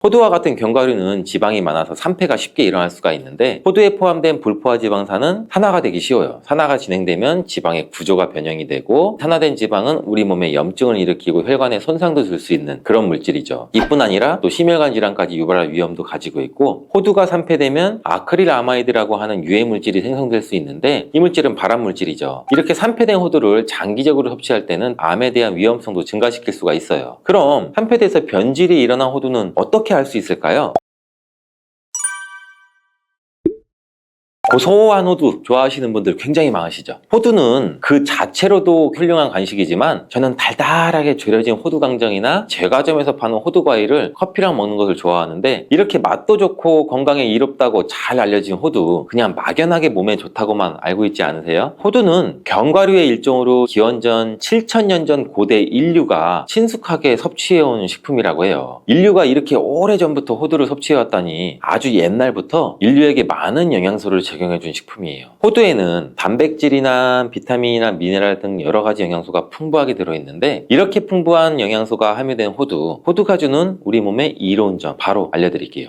호두와 같은 견과류는 지방이 많아서 산패가 쉽게 일어날 수가 있는데 호두에 포함된 불포화 지방산은 산화가 되기 쉬워요. 산화가 진행되면 지방의 구조가 변형이 되고 산화된 지방은 우리 몸에 염증을 일으키고 혈관에 손상도 줄 수 있는 그런 물질이죠. 이뿐 아니라 또 심혈관 질환까지 유발할 위험도 가지고 있고 호두가 산패되면 아크릴아마이드라고 하는 유해 물질이 생성될 수 있는데 이 물질은 발암 물질이죠. 이렇게 산패된 호두를 장기적으로 섭취할 때는 암에 대한 위험성도 증가시킬 수가 있어요. 그럼 산패돼서 변질이 일어난 호두는 어떻게 알 수 있을까요? 고소한 호두 좋아하시는 분들 굉장히 많으시죠. 호두는 그 자체로도 훌륭한 간식이지만 저는 달달하게 졸여진 호두강정이나 제과점에서 파는 호두과일을 커피랑 먹는 것을 좋아하는데 이렇게 맛도 좋고 건강에 이롭다고 잘 알려진 호두 그냥 막연하게 몸에 좋다고만 알고 있지 않으세요? 호두는 견과류의 일종으로 기원전 7000년 전 고대 인류가 친숙하게 섭취해온 식품이라고 해요. 인류가 이렇게 오래전부터 호두를 섭취해왔다니 아주 옛날부터 인류에게 많은 영양소를 적용해준 식품이에요. 호두에는 단백질이나 비타민이나 미네랄 등 여러 가지 영양소가 풍부하게 들어있는데 이렇게 풍부한 영양소가 함유된 호두가주는 우리 몸에 이로운 점 바로 알려드릴게요.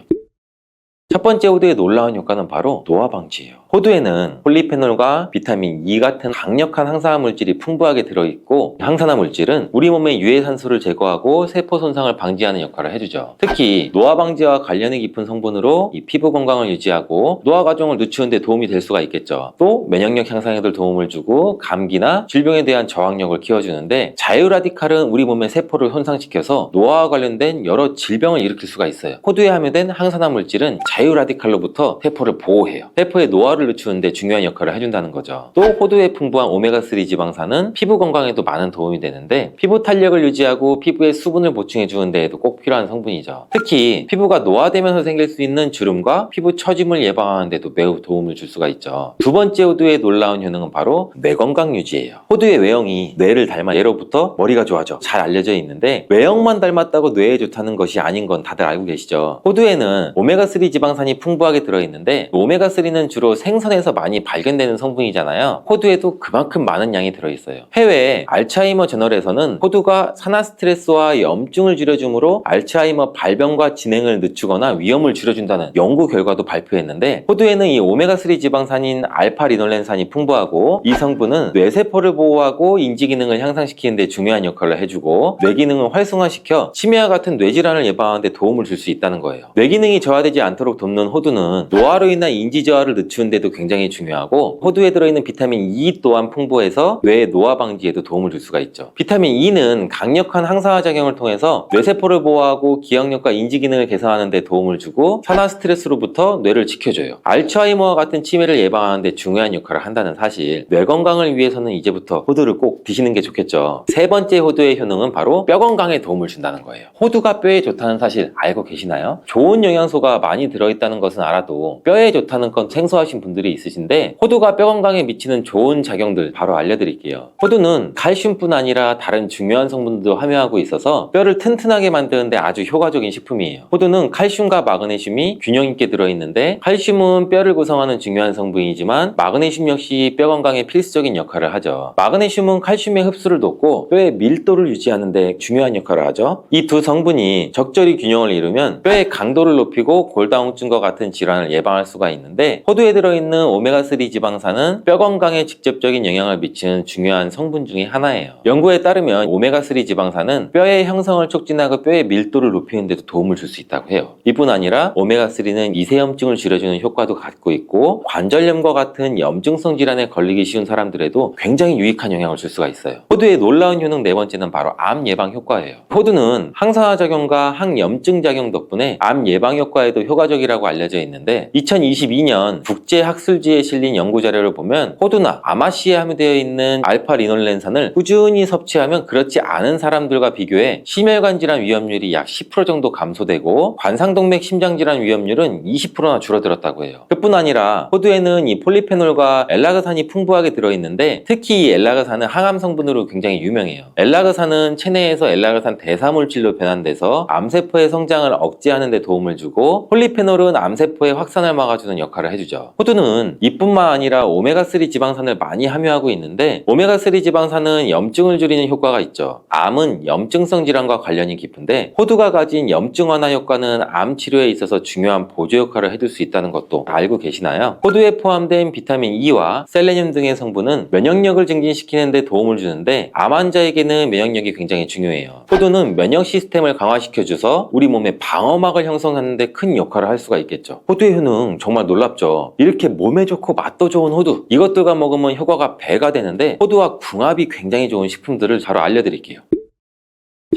첫 번째 호두의 놀라운 효과는 바로 노화 방지예요. 호두에는 폴리페놀과 비타민 E 같은 강력한 항산화 물질이 풍부하게 들어있고 항산화 물질은 우리 몸의 유해산소를 제거하고 세포 손상을 방지하는 역할을 해주죠. 특히 노화 방지와 관련이 깊은 성분으로 이 피부 건강을 유지하고 노화 과정을 늦추는 데 도움이 될 수가 있겠죠. 또 면역력 향상에도 도움을 주고 감기나 질병에 대한 저항력을 키워주는데 자유라디칼은 우리 몸의 세포를 손상시켜서 노화와 관련된 여러 질병을 일으킬 수가 있어요. 호두에 함유된 항산화 물질은 자유라디칼로부터 세포를 보호해요. 세포의 노화를 늦추는데 중요한 역할을 해준다는 거죠. 또 호두에 풍부한 오메가3 지방산은 피부 건강에도 많은 도움이 되는데 피부 탄력을 유지하고 피부에 수분을 보충해 주는 데에도 꼭 필요한 성분이죠. 특히 피부가 노화되면서 생길 수 있는 주름과 피부 처짐을 예방하는 데도 매우 도움을 줄 수가 있죠. 두 번째 호두의 놀라운 효능은 바로 뇌 건강 유지예요. 호두의 외형이 뇌를 닮아 예로부터 머리가 좋아져 잘 알려져 있는데 외형만 닮았다고 뇌에 좋다는 것이 아닌 건 다들 알고 계시죠. 호두에는 오메가3 지방산이 풍부하게 들어있는데 오메가3는 주로 생선에서 많이 발견되는 성분이잖아요. 호두에도 그만큼 많은 양이 들어있어요. 해외 알츠하이머 저널에서는 호두가 산화 스트레스와 염증을 줄여주므로 알츠하이머 발병과 진행을 늦추거나 위험을 줄여준다는 연구 결과도 발표했는데 호두에는 이 오메가3 지방산인 알파리놀렌산이 풍부하고 이 성분은 뇌세포를 보호하고 인지 기능을 향상시키는 데 중요한 역할을 해주고 뇌 기능을 활성화시켜 치매와 같은 뇌질환을 예방하는 데 도움을 줄 수 있다는 거예요. 뇌 기능이 저하되지 않도록 돕는 호두는 노화로 인한 인지 저하를 늦추는 데도 굉장히 중요하고 호두에 들어있는 비타민 E 또한 풍부해서 뇌의 노화 방지에도 도움을 줄 수가 있죠. 비타민 E는 강력한 항산화 작용을 통해서 뇌세포를 보호하고 기억력과 인지 기능을 개선하는 데 도움을 주고 산화 스트레스로부터 뇌를 지켜줘요. 알츠하이머와 같은 치매를 예방하는 데 중요한 역할을 한다는 사실, 뇌 건강을 위해서는 이제부터 호두를 꼭 드시는 게 좋겠죠. 세 번째 호두의 효능은 바로 뼈 건강에 도움을 준다는 거예요. 호두가 뼈에 좋다는 사실 알고 계시나요? 좋은 영양소가 많이 들어있다는 것은 알아도 뼈에 좋다는 건 생소하신 분들이 있으신데 호두가 뼈 건강에 미치는 좋은 작용들 바로 알려드릴게요. 호두는 칼슘뿐 아니라 다른 중요한 성분들도 함유하고 있어서 뼈를 튼튼하게 만드는데 아주 효과적인 식품이에요. 호두는 칼슘과 마그네슘이 균형 있게 들어있는데 칼슘은 뼈를 구성하는 중요한 성분이지만 마그네슘 역시 뼈 건강에 필수적인 역할을 하죠. 마그네슘은 칼슘의 흡수를 돕고 뼈의 밀도를 유지하는 데 중요한 역할을 하죠. 이 두 성분이 적절히 균형을 이루면 뼈의 강도를 높이고 골다공증과 같은 질환을 예방할 수가 있는데 호두에 들어있는 오메가3 지방산은 뼈 건강에 직접적인 영향을 미치는 중요한 성분 중에 하나예요. 연구에 따르면 오메가3 지방산은 뼈의 형성을 촉진하고 뼈의 밀도를 높이는 데도 도움을 줄 수 있다고 해요. 이뿐 아니라 오메가3는 이세염증을 줄여주는 효과도 갖고 있고 관절염과 같은 염증성 질환에 걸리기 쉬운 사람들에도 굉장히 유익한 영향을 줄 수가 있어요. 호두의 놀라운 효능 네 번째는 바로 암 예방 효과예요. 호두는 항산화 작용과 항염증 작용 덕분에 암 예방 효과에도 효과적이라고 알려져 있는데 2022년 국제학술지에 실린 연구 자료를 보면 호두나 아마씨에 함유되어 있는 알파리놀렌산을 꾸준히 섭취하면 그렇지 않은 사람들과 비교해 심혈관 질환 위험률이 약 10% 정도 감소되고 관상동맥 심장질환 위험률은 20%나 줄어들었다고 해요. 그뿐 아니라 호두에는 이 폴리페놀과 엘라그산이 풍부하게 들어있는데 특히 이 엘라그산은 항암 성분으로 굉장히 유명해요. 엘라그산은 체내에서 엘라그산 대사물질로 변환돼서 암세포의 성장을 억제하는 데 도움을 주고 폴리페놀은 암세포의 확산을 막아주는 역할을 해주죠. 호두 호두는 이뿐만 아니라 오메가3 지방산을 많이 함유하고 있는데 오메가3 지방산은 염증을 줄이는 효과가 있죠. 암은 염증성 질환과 관련이 깊은데 호두가 가진 염증 완화 효과는 암 치료에 있어서 중요한 보조 역할을 해줄 수 있다는 것도 알고 계시나요? 호두에 포함된 비타민 E와 셀레늄 등의 성분은 면역력을 증진시키는 데 도움을 주는데 암 환자에게는 면역력이 굉장히 중요해요. 호두는 면역 시스템을 강화시켜줘서 우리 몸의 방어막을 형성하는 데 큰 역할을 할 수가 있겠죠. 호두의 효능 정말 놀랍죠. 이렇게 몸에 좋고 맛도 좋은 호두, 이것들과 먹으면 효과가 배가 되는데 호두와 궁합이 굉장히 좋은 식품들을 바로 알려드릴게요.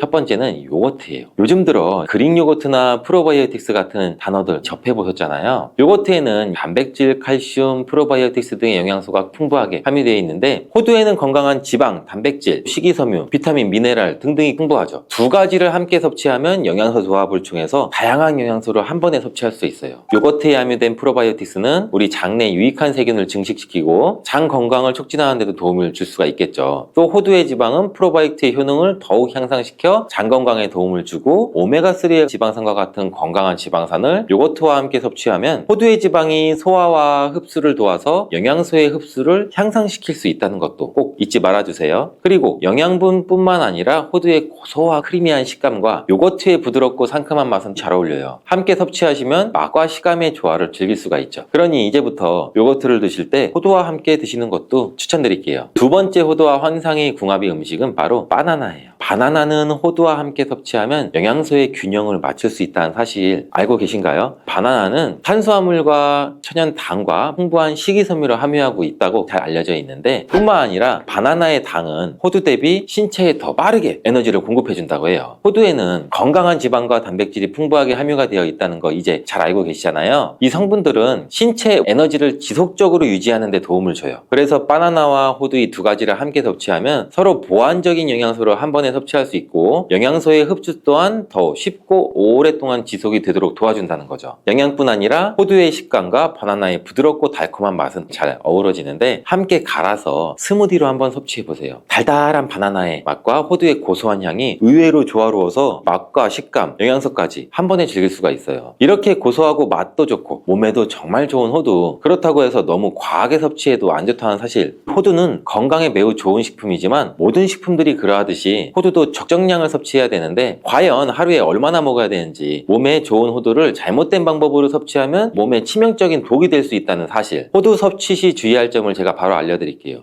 첫 번째는 요거트예요. 요즘 들어 그릭 요거트나 프로바이오틱스 같은 단어들 접해보셨잖아요. 요거트에는 단백질, 칼슘, 프로바이오틱스 등의 영양소가 풍부하게 함유되어 있는데 호두에는 건강한 지방, 단백질, 식이섬유, 비타민, 미네랄 등등이 풍부하죠. 두 가지를 함께 섭취하면 영양소 조합을 통해서 다양한 영양소를 한 번에 섭취할 수 있어요. 요거트에 함유된 프로바이오틱스는 우리 장내 유익한 세균을 증식시키고 장 건강을 촉진하는 데도 도움을 줄 수가 있겠죠. 또 호두의 지방은 프로바이오틱스의 효능을 더욱 향상시켜 장 건강에 도움을 주고 오메가3의 지방산과 같은 건강한 지방산을 요거트와 함께 섭취하면 호두의 지방이 소화와 흡수를 도와서 영양소의 흡수를 향상시킬 수 있다는 것도 꼭 잊지 말아주세요. 그리고 영양분뿐만 아니라 호두의 고소와 크리미한 식감과 요거트의 부드럽고 상큼한 맛은 잘 어울려요. 함께 섭취하시면 맛과 식감의 조화를 즐길 수가 있죠. 그러니 이제부터 요거트를 드실 때 호두와 함께 드시는 것도 추천드릴게요. 두 번째 호두와 환상의 궁합의 음식은 바로 바나나예요. 바나나는 호두와 함께 섭취하면 영양소의 균형을 맞출 수 있다는 사실 알고 계신가요? 바나나는 탄수화물과 천연당과 풍부한 식이섬유를 함유하고 있다고 잘 알려져 있는데 뿐만 아니라 바나나의 당은 호두 대비 신체에 더 빠르게 에너지를 공급해준다고 해요. 호두에는 건강한 지방과 단백질이 풍부하게 함유가 되어 있다는 거 이제 잘 알고 계시잖아요. 이 성분들은 신체의 에너지를 지속적으로 유지하는 데 도움을 줘요. 그래서 바나나와 호두 이 두 가지를 함께 섭취하면 서로 보완적인 영양소를 한 번에 섭취할 수 있고 영양소의 흡수 또한 더 쉽고 오랫동안 지속이 되도록 도와준다는 거죠. 영양뿐 아니라 호두의 식감과 바나나의 부드럽고 달콤한 맛은 잘 어우러지는데 함께 갈아서 스무디로 한번 소비해보세요. 달달한 바나나의 맛과 호두의 고소한 향이 의외로 조화로워서 맛과 식감, 영양소까지 한 번에 즐길 수가 있어요. 이렇게 고소하고 맛도 좋고 몸에도 정말 좋은 호두, 그렇다고 해서 너무 과하게 섭취해도 안 좋다는 사실. 호두는 건강에 매우 좋은 식품이지만 모든 식품들이 그러하듯이 호두도 적정량을 섭취해야 되는데 과연 하루에 얼마나 먹어야 되는지, 몸에 좋은 호두를 잘못된 방법으로 섭취하면 몸에 치명적인 독이 될 수 있다는 사실. 호두 섭취 시 주의할 점을 제가 바로 알려드릴게요.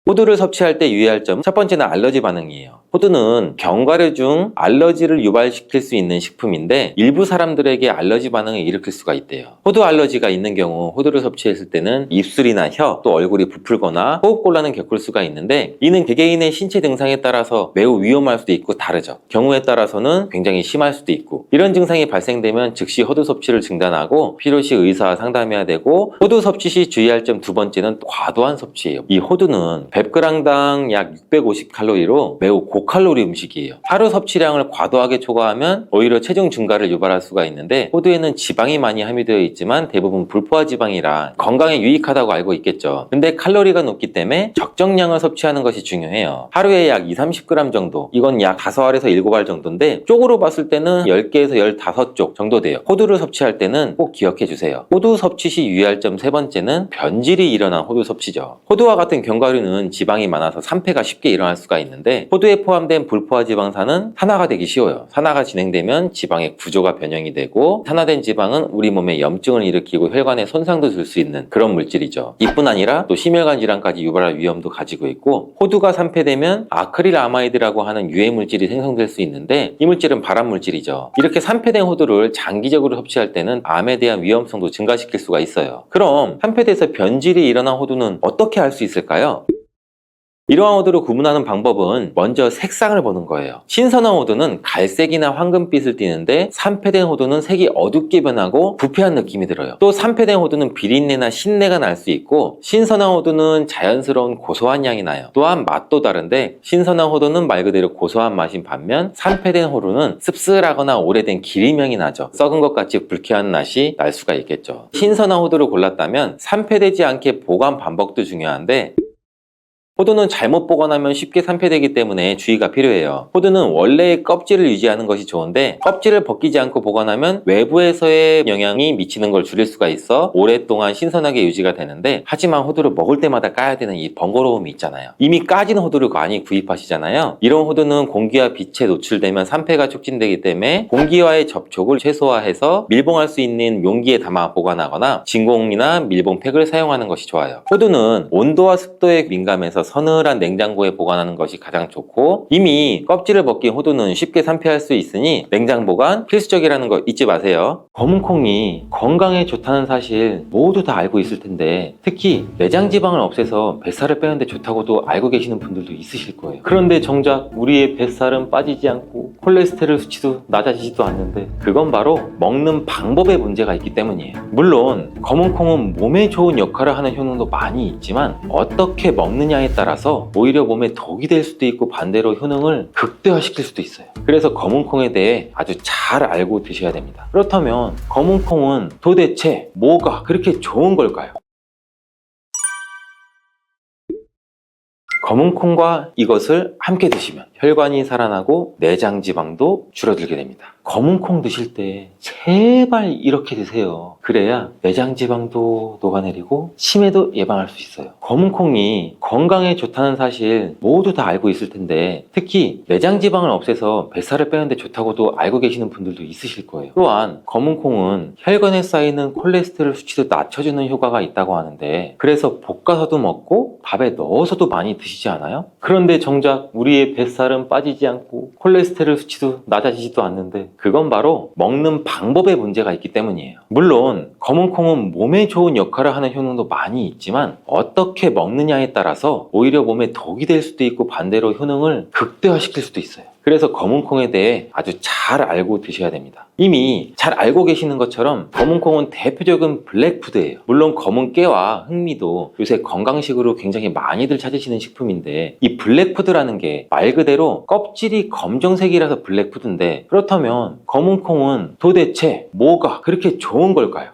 호두를 섭취할 때 유의할 점, 첫 번째는 알러지 반응이에요. 호두는 견과류 중 알러지를 유발시킬 수 있는 식품인데 일부 사람들에게 알러지 반응을 일으킬 수가 있대요. 호두 알러지가 있는 경우 호두를 섭취했을 때는 입술이나 혀, 또 얼굴이 부풀거나 호흡곤란을 겪을 수가 있는데 이는 개개인의 신체 증상에 따라서 매우 위험할 수도 있고 다르죠. 경우에 따라서는 굉장히 심할 수도 있고, 이런 증상이 발생되면 즉시 호두 섭취를 중단하고 필요시 의사와 상담해야 되고, 호두 섭취 시 주의할 점 두 번째는 과도한 섭취예요. 이 호두는 100g당 약 650칼로리로 매우 고칼로리 음식이에요. 하루 섭취량을 과도하게 초과하면 오히려 체중 증가를 유발할 수가 있는데 호두에는 지방이 많이 함유되어 있지만 대부분 불포화 지방이라 건강에 유익하다고 알고 있겠죠. 근데 칼로리가 높기 때문에 적정량을 섭취하는 것이 중요해요. 하루에 약 2-30g 정도, 이건 약 5알에서 7알 정도인데 쪽으로 봤을 때는 10개에서 15쪽 정도 돼요. 호두를 섭취할 때는 꼭 기억해 주세요. 호두 섭취 시 유의할 점 세 번째는 변질이 일어난 호두 섭취죠. 호두와 같은 견과류는 지방이 많아서 산패가 쉽게 일어날 수가 있는데 호두에 포함된 불포화 지방산은 산화가 되기 쉬워요. 산화가 진행되면 지방의 구조가 변형이 되고, 산화된 지방은 우리 몸에 염증을 일으키고 혈관에 손상도 줄 수 있는 그런 물질이죠. 이뿐 아니라 또 심혈관 질환까지 유발할 위험도 가지고 있고, 호두가 산패되면 아크릴 아마이드라고 하는 유해 물질이 생성될 수 있는데 이 물질은 발암 물질이죠. 이렇게 산패된 호두를 장기적으로 섭취할 때는 암에 대한 위험성도 증가시킬 수가 있어요. 그럼 산패돼서 변질이 일어난 호두는 어떻게 알 수 있을까요? 이러한 호두를 구분하는 방법은 먼저 색상을 보는 거예요. 신선한 호두는 갈색이나 황금빛을 띠는데 산패된 호두는 색이 어둡게 변하고 부패한 느낌이 들어요. 또 산패된 호두는 비린내나 신내가 날 수 있고, 신선한 호두는 자연스러운 고소한 향이 나요. 또한 맛도 다른데 신선한 호두는 말 그대로 고소한 맛인 반면 산패된 호두는 씁쓸하거나 오래된 기름향이 나죠. 썩은 것 같이 불쾌한 맛이 날 수가 있겠죠. 신선한 호두를 골랐다면 산패되지 않게 보관 방법도 중요한데 호두는 잘못 보관하면 쉽게 산패되기 때문에 주의가 필요해요. 호두는 원래의 껍질을 유지하는 것이 좋은데 껍질을 벗기지 않고 보관하면 외부에서의 영향이 미치는 걸 줄일 수가 있어 오랫동안 신선하게 유지가 되는데, 하지만 호두를 먹을 때마다 까야 되는 이 번거로움이 있잖아요. 이미 까진 호두를 많이 구입하시잖아요. 이런 호두는 공기와 빛에 노출되면 산패가 촉진되기 때문에 공기와의 접촉을 최소화해서 밀봉할 수 있는 용기에 담아 보관하거나 진공이나 밀봉팩을 사용하는 것이 좋아요. 호두는 온도와 습도에 민감해서 서늘한 냉장고에 보관하는 것이 가장 좋고, 이미 껍질을 벗긴 호두는 쉽게 산패할 수 있으니 냉장 보관 필수적이라는 거 잊지 마세요. 검은콩이 건강에 좋다는 사실 모두 다 알고 있을 텐데, 특히 내장 지방을 없애서 뱃살을 빼는데 좋다고도 알고 계시는 분들도 있으실 거예요. 그런데 정작 우리의 뱃살은 빠지지 않고 콜레스테롤 수치도 낮아지지도 않는데, 그건 바로 먹는 방법에 문제가 있기 때문이에요. 물론 검은콩은 몸에 좋은 역할을 하는 효능도 많이 있지만 어떻게 먹느냐에 따라서 오히려 몸에 독이 될 수도 있고 반대로 효능을 극대화시킬 수도 있어요. 그래서 검은콩에 대해 아주 잘 알고 드셔야 됩니다. 그렇다면 검은콩은 도대체 뭐가 그렇게 좋은 걸까요? 검은콩과 이것을 함께 드시면 혈관이 살아나고 내장 지방도 줄어들게 됩니다. 검은콩 드실 때 제발 이렇게 드세요. 그래야 내장 지방도 녹아내리고 치매도 예방할 수 있어요. 검은콩이 건강에 좋다는 사실 모두 다 알고 있을 텐데, 특히 내장 지방을 없애서 뱃살을 빼는데 좋다고도 알고 계시는 분들도 있으실 거예요. 또한 검은콩은 혈관에 쌓이는 콜레스테롤 수치도 낮춰주는 효과가 있다고 하는데, 그래서 볶아서도 먹고 밥에 넣어서도 많이 드시지 않아요? 그런데 정작 우리의 뱃살은 빠지지 않고 콜레스테롤 수치도 낮아지지도 않는데, 그건 바로 먹는 방법에 문제가 있기 때문이에요. 물론 검은콩은 몸에 좋은 역할을 하는 효능도 많이 있지만 어떻게 먹느냐에 따라서 오히려 몸에 독이 될 수도 있고 반대로 효능을 극대화시킬 수도 있어요. 그래서 검은콩에 대해 아주 잘 알고 드셔야 됩니다. 이미 잘 알고 계시는 것처럼 검은콩은 대표적인 블랙푸드예요. 물론 검은 깨와 흑미도 요새 건강식으로 굉장히 많이들 찾으시는 식품인데, 이 블랙푸드라는 게 말 그대로 껍질이 검정색이라서 블랙푸드인데, 그렇다면 검은콩은 도대체 뭐가 그렇게 좋은 걸까요?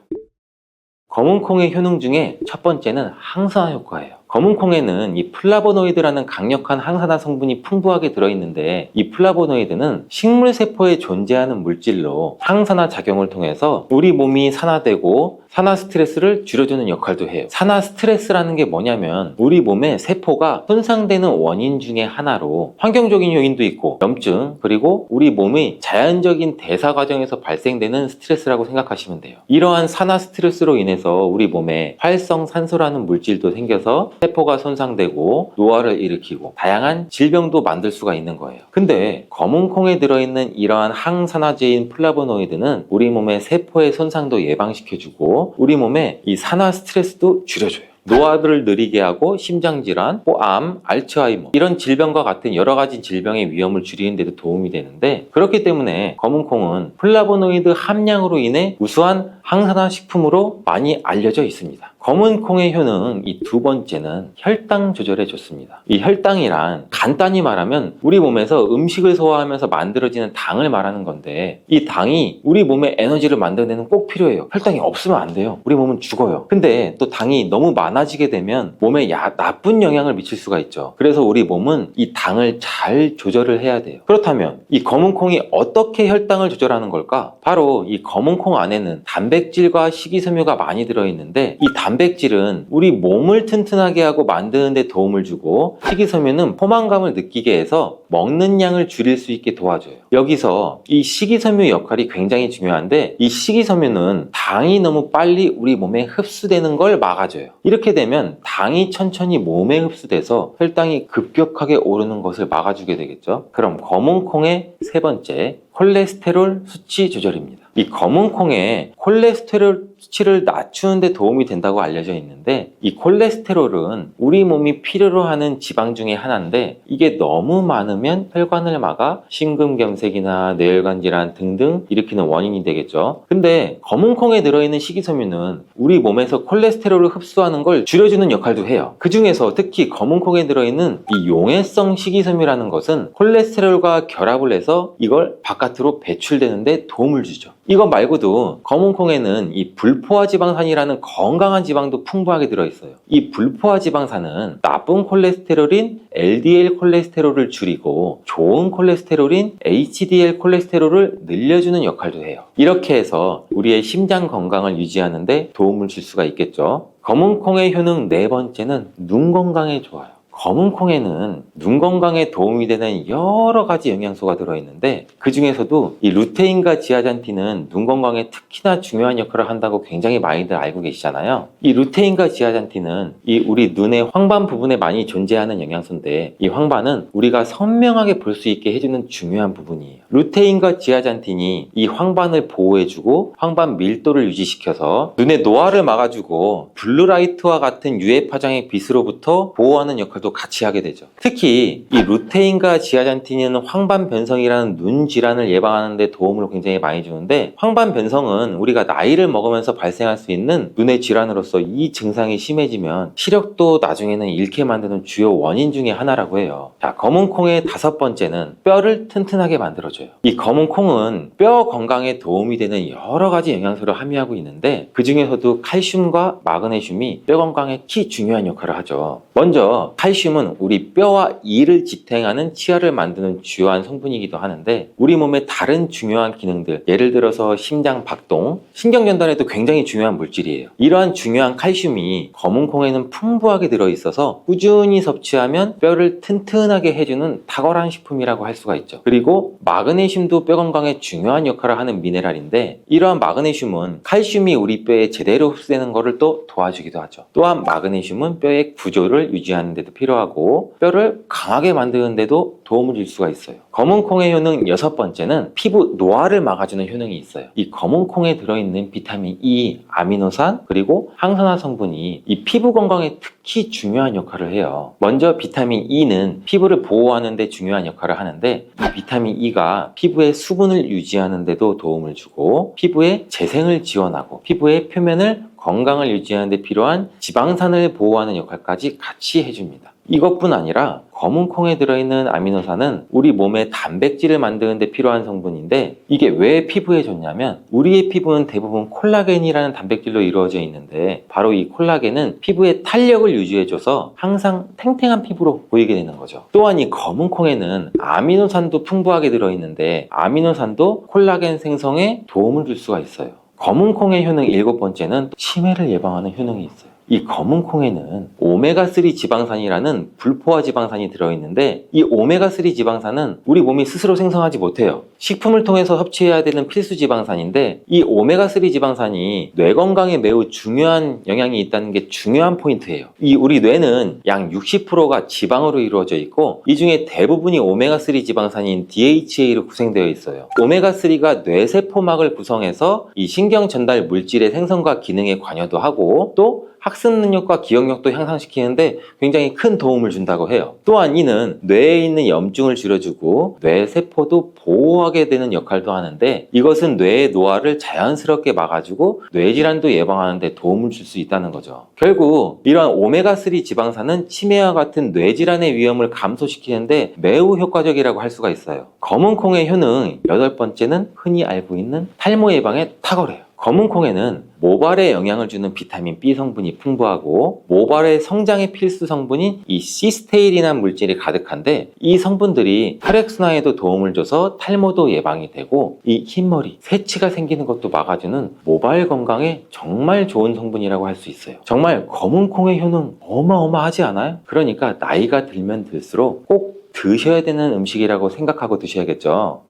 검은콩의 효능 중에 첫 번째는 항산화 효과예요. 검은콩에는 이 플라보노이드라는 강력한 항산화 성분이 풍부하게 들어있는데, 이 플라보노이드는 식물세포에 존재하는 물질로 항산화 작용을 통해서 우리 몸이 산화되고 산화 스트레스를 줄여주는 역할도 해요. 산화 스트레스라는 게 뭐냐면 우리 몸의 세포가 손상되는 원인 중에 하나로 환경적인 요인도 있고 염증, 그리고 우리 몸의 자연적인 대사 과정에서 발생되는 스트레스라고 생각하시면 돼요. 이러한 산화 스트레스로 인해서 우리 몸에 활성산소라는 물질도 생겨서 세포가 손상되고 노화를 일으키고 다양한 질병도 만들 수가 있는 거예요. 근데 검은콩에 들어있는 이러한 항산화제인 플라보노이드는 우리 몸의 세포의 손상도 예방시켜주고 우리 몸의 이 산화 스트레스도 줄여줘요. 노화를 느리게 하고 심장질환, 암, 알츠하이머 이런 질병과 같은 여러 가지 질병의 위험을 줄이는 데도 도움이 되는데, 그렇기 때문에 검은콩은 플라보노이드 함량으로 인해 우수한 항산화 식품으로 많이 알려져 있습니다. 검은콩의 효능 이 두 번째는 혈당 조절에 좋습니다. 이 혈당이란 간단히 말하면 우리 몸에서 음식을 소화하면서 만들어지는 당을 말하는 건데, 이 당이 우리 몸의 에너지를 만드는 데는 꼭 필요해요. 혈당이 없으면 안 돼요. 우리 몸은 죽어요. 근데 또 당이 너무 많아지게 되면 몸에 나쁜 영향을 미칠 수가 있죠. 그래서 우리 몸은 이 당을 잘 조절을 해야 돼요. 그렇다면 이 검은콩이 어떻게 혈당을 조절하는 걸까? 바로 이 검은콩 안에는 단백질과 식이섬유가 많이 들어있는데, 이 단백질은 우리 몸을 튼튼하게 하고 만드는 데 도움을 주고, 식이섬유는 포만감을 느끼게 해서 먹는 양을 줄일 수 있게 도와줘요. 여기서 이 식이섬유 역할이 굉장히 중요한데, 이 식이섬유는 당이 너무 빨리 우리 몸에 흡수되는 걸 막아줘요. 이렇게 되면 당이 천천히 몸에 흡수돼서 혈당이 급격하게 오르는 것을 막아주게 되겠죠. 그럼 검은콩의 세 번째, 콜레스테롤 수치 조절입니다. 이 검은콩에 콜레스테롤 수치를 낮추는 데 도움이 된다고 알려져 있는데, 이 콜레스테롤은 우리 몸이 필요로 하는 지방 중에 하나인데, 이게 너무 많으면 혈관을 막아 심근경색이나 뇌혈관 질환 등등 일으키는 원인이 되겠죠. 근데 검은콩에 들어있는 식이섬유는 우리 몸에서 콜레스테롤을 흡수하는 걸 줄여주는 역할도 해요. 그 중에서 특히 검은콩에 들어있는 이 용해성 식이섬유라는 것은 콜레스테롤과 결합을 해서 이걸 바깥 바깥으로 배출되는데 도움을 주죠. 이것 말고도 검은콩에는 이 불포화 지방산이라는 건강한 지방도 풍부하게 들어있어요. 이 불포화 지방산은 나쁜 콜레스테롤인 LDL 콜레스테롤을 줄이고 좋은 콜레스테롤인 HDL 콜레스테롤을 늘려주는 역할도 해요. 이렇게 해서 우리의 심장 건강을 유지하는 데 도움을 줄 수가 있겠죠. 검은콩의 효능 네 번째는 눈 건강에 좋아요. 검은콩에는 눈 건강에 도움이 되는 여러 가지 영양소가 들어있는데 그 중에서도 이 루테인과 지아잔틴은 눈 건강에 특히나 중요한 역할을 한다고 굉장히 많이들 알고 계시잖아요. 이 루테인과 지아잔틴은 이 우리 눈의 황반 부분에 많이 존재하는 영양소인데 이 황반은 우리가 선명하게 볼 수 있게 해주는 중요한 부분이에요. 루테인과 지아잔틴이 이 황반을 보호해주고 황반 밀도를 유지시켜서 눈의 노화를 막아주고 블루라이트와 같은 UV 파장의 빛으로부터 보호하는 역할도 같이 하게 되죠. 특히 이 루테인과 지아잔틴은 황반 변성이라는 눈 질환을 예방하는 데 도움을 굉장히 많이 주는데 황반 변성은 우리가 나이를 먹으면서 발생할 수 있는 눈의 질환으로서 이 증상이 심해지면 시력도 나중에는 잃게 만드는 주요 원인 중에 하나라고 해요. 자, 검은콩의 다섯 번째는 뼈를 튼튼하게 만들어줘요. 이 검은콩은 뼈 건강에 도움이 되는 여러 가지 영양소를 함유하고 있는데 그 중에서도 칼슘과 마그네슘이 뼈 건강에 키 중요한 역할을 하죠. 먼저 칼슘은 우리 뼈와 이를 지탱하는 치아를 만드는 주요한 성분이기도 하는데 우리 몸의 다른 중요한 기능들, 예를 들어서 심장 박동, 신경 전달에도 굉장히 중요한 물질이에요. 이러한 중요한 칼슘이 검은콩에는 풍부하게 들어있어서 꾸준히 섭취하면 뼈를 튼튼하게 해주는 탁월한 식품이라고 할 수가 있죠. 그리고 마그네슘도 뼈 건강에 중요한 역할을 하는 미네랄인데 이러한 마그네슘은 칼슘이 우리 뼈에 제대로 흡수되는 것을 또 도와주기도 하죠. 또한 마그네슘은 뼈의 구조를 유지하는 데도 필요하고 뼈를 강하게 만드는 데도 도움을 줄 수가 있어요. 검은콩의 효능 여섯 번째는 피부 노화를 막아주는 효능이 있어요. 이 검은콩에 들어있는 비타민 E, 아미노산, 그리고 항산화 성분이 이 피부 건강에 특히 중요한 역할을 해요. 먼저 비타민 E는 피부를 보호하는 데 중요한 역할을 하는데 이 비타민 E가 피부의 수분을 유지하는 데도 도움을 주고 피부의 재생을 지원하고 피부의 표면을 건강을 유지하는 데 필요한 지방산을 보호하는 역할까지 같이 해줍니다. 이것뿐 아니라 검은콩에 들어있는 아미노산은 우리 몸의 단백질을 만드는 데 필요한 성분인데 이게 왜 피부에 좋냐면 우리의 피부는 대부분 콜라겐이라는 단백질로 이루어져 있는데 바로 이 콜라겐은 피부의 탄력을 유지해줘서 항상 탱탱한 피부로 보이게 되는 거죠. 또한 이 검은콩에는 아미노산도 풍부하게 들어있는데 아미노산도 콜라겐 생성에 도움을 줄 수가 있어요. 검은콩의 효능 일곱 번째는 치매를 예방하는 효능이 있어요. 이 검은콩에는 오메가3 지방산이라는 불포화 지방산이 들어있는데 이 오메가3 지방산은 우리 몸이 스스로 생성하지 못해요. 식품을 통해서 섭취해야 되는 필수 지방산인데 이 오메가3 지방산이 뇌 건강에 매우 중요한 영향이 있다는 게 중요한 포인트예요. 이 우리 뇌는 약 60%가 지방으로 이루어져 있고 이 중에 대부분이 오메가3 지방산인 DHA로 구성되어 있어요. 오메가3가 뇌세포막을 구성해서 이 신경 전달 물질의 생성과 기능에 관여도 하고 또 학습 능력과 기억력도 향상시키는데 굉장히 큰 도움을 준다고 해요. 또한 이는 뇌에 있는 염증을 줄여주고 뇌세포도 보호하게 되는 역할도 하는데 이것은 뇌의 노화를 자연스럽게 막아주고 뇌질환도 예방하는 데 도움을 줄 수 있다는 거죠. 결국 이러한 오메가3 지방산은 치매와 같은 뇌질환의 위험을 감소시키는데 매우 효과적이라고 할 수가 있어요. 검은콩의 효능 여덟 번째는 흔히 알고 있는 탈모 예방에 탁월해요. 검은콩에는 모발에 영향을 주는 비타민 B 성분이 풍부하고 모발의 성장에 필수 성분인 이 시스테일이라는 물질이 가득한데 이 성분들이 혈액순환에도 도움을 줘서 탈모도 예방이 되고 이 흰머리, 새치가 생기는 것도 막아주는 모발 건강에 정말 좋은 성분이라고 할 수 있어요. 정말 검은콩의 효능 어마어마하지 않아요? 그러니까 나이가 들면 들수록 꼭 드셔야 되는 음식이라고 생각하고 드셔야겠죠.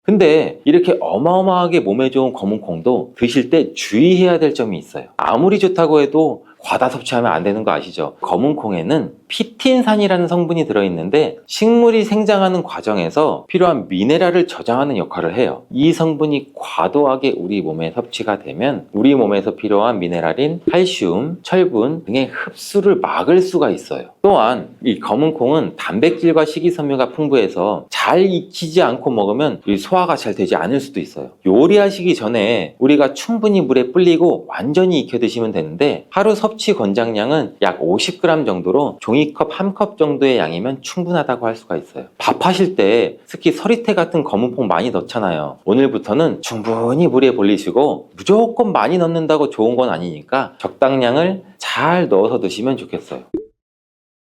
근데 이렇게 어마어마하게 몸에 좋은 검은콩도 드실 때 주의해야 될 점이 있어요. 아무리 좋다고 해도 과다 섭취하면 안 되는 거 아시죠? 검은콩에는 피틴산이라는 성분이 들어있는데 식물이 생장하는 과정에서 필요한 미네랄을 저장하는 역할을 해요. 이 성분이 과도하게 우리 몸에 섭취가 되면 우리 몸에서 필요한 미네랄인 칼슘, 철분 등의 흡수를 막을 수가 있어요. 또한 이 검은콩은 단백질과 식이섬유가 풍부해서 잘 익히지 않고 먹으면 소화가 잘 되지 않을 수도 있어요. 요리하시기 전에 우리가 충분히 물에 불리고 완전히 익혀 드시면 되는데 하루 섭취 권장량은 약 50g 정도로 종이컵 1컵 정도의 양이면 충분하다고 할 수가 있어요. 밥하실 때 특히 서리태 같은 검은콩 많이 넣잖아요. 오늘부터는 충분히 물에 불리시고 무조건 많이 넣는다고 좋은 건 아니니까 적당량을 잘 넣어서 드시면 좋겠어요.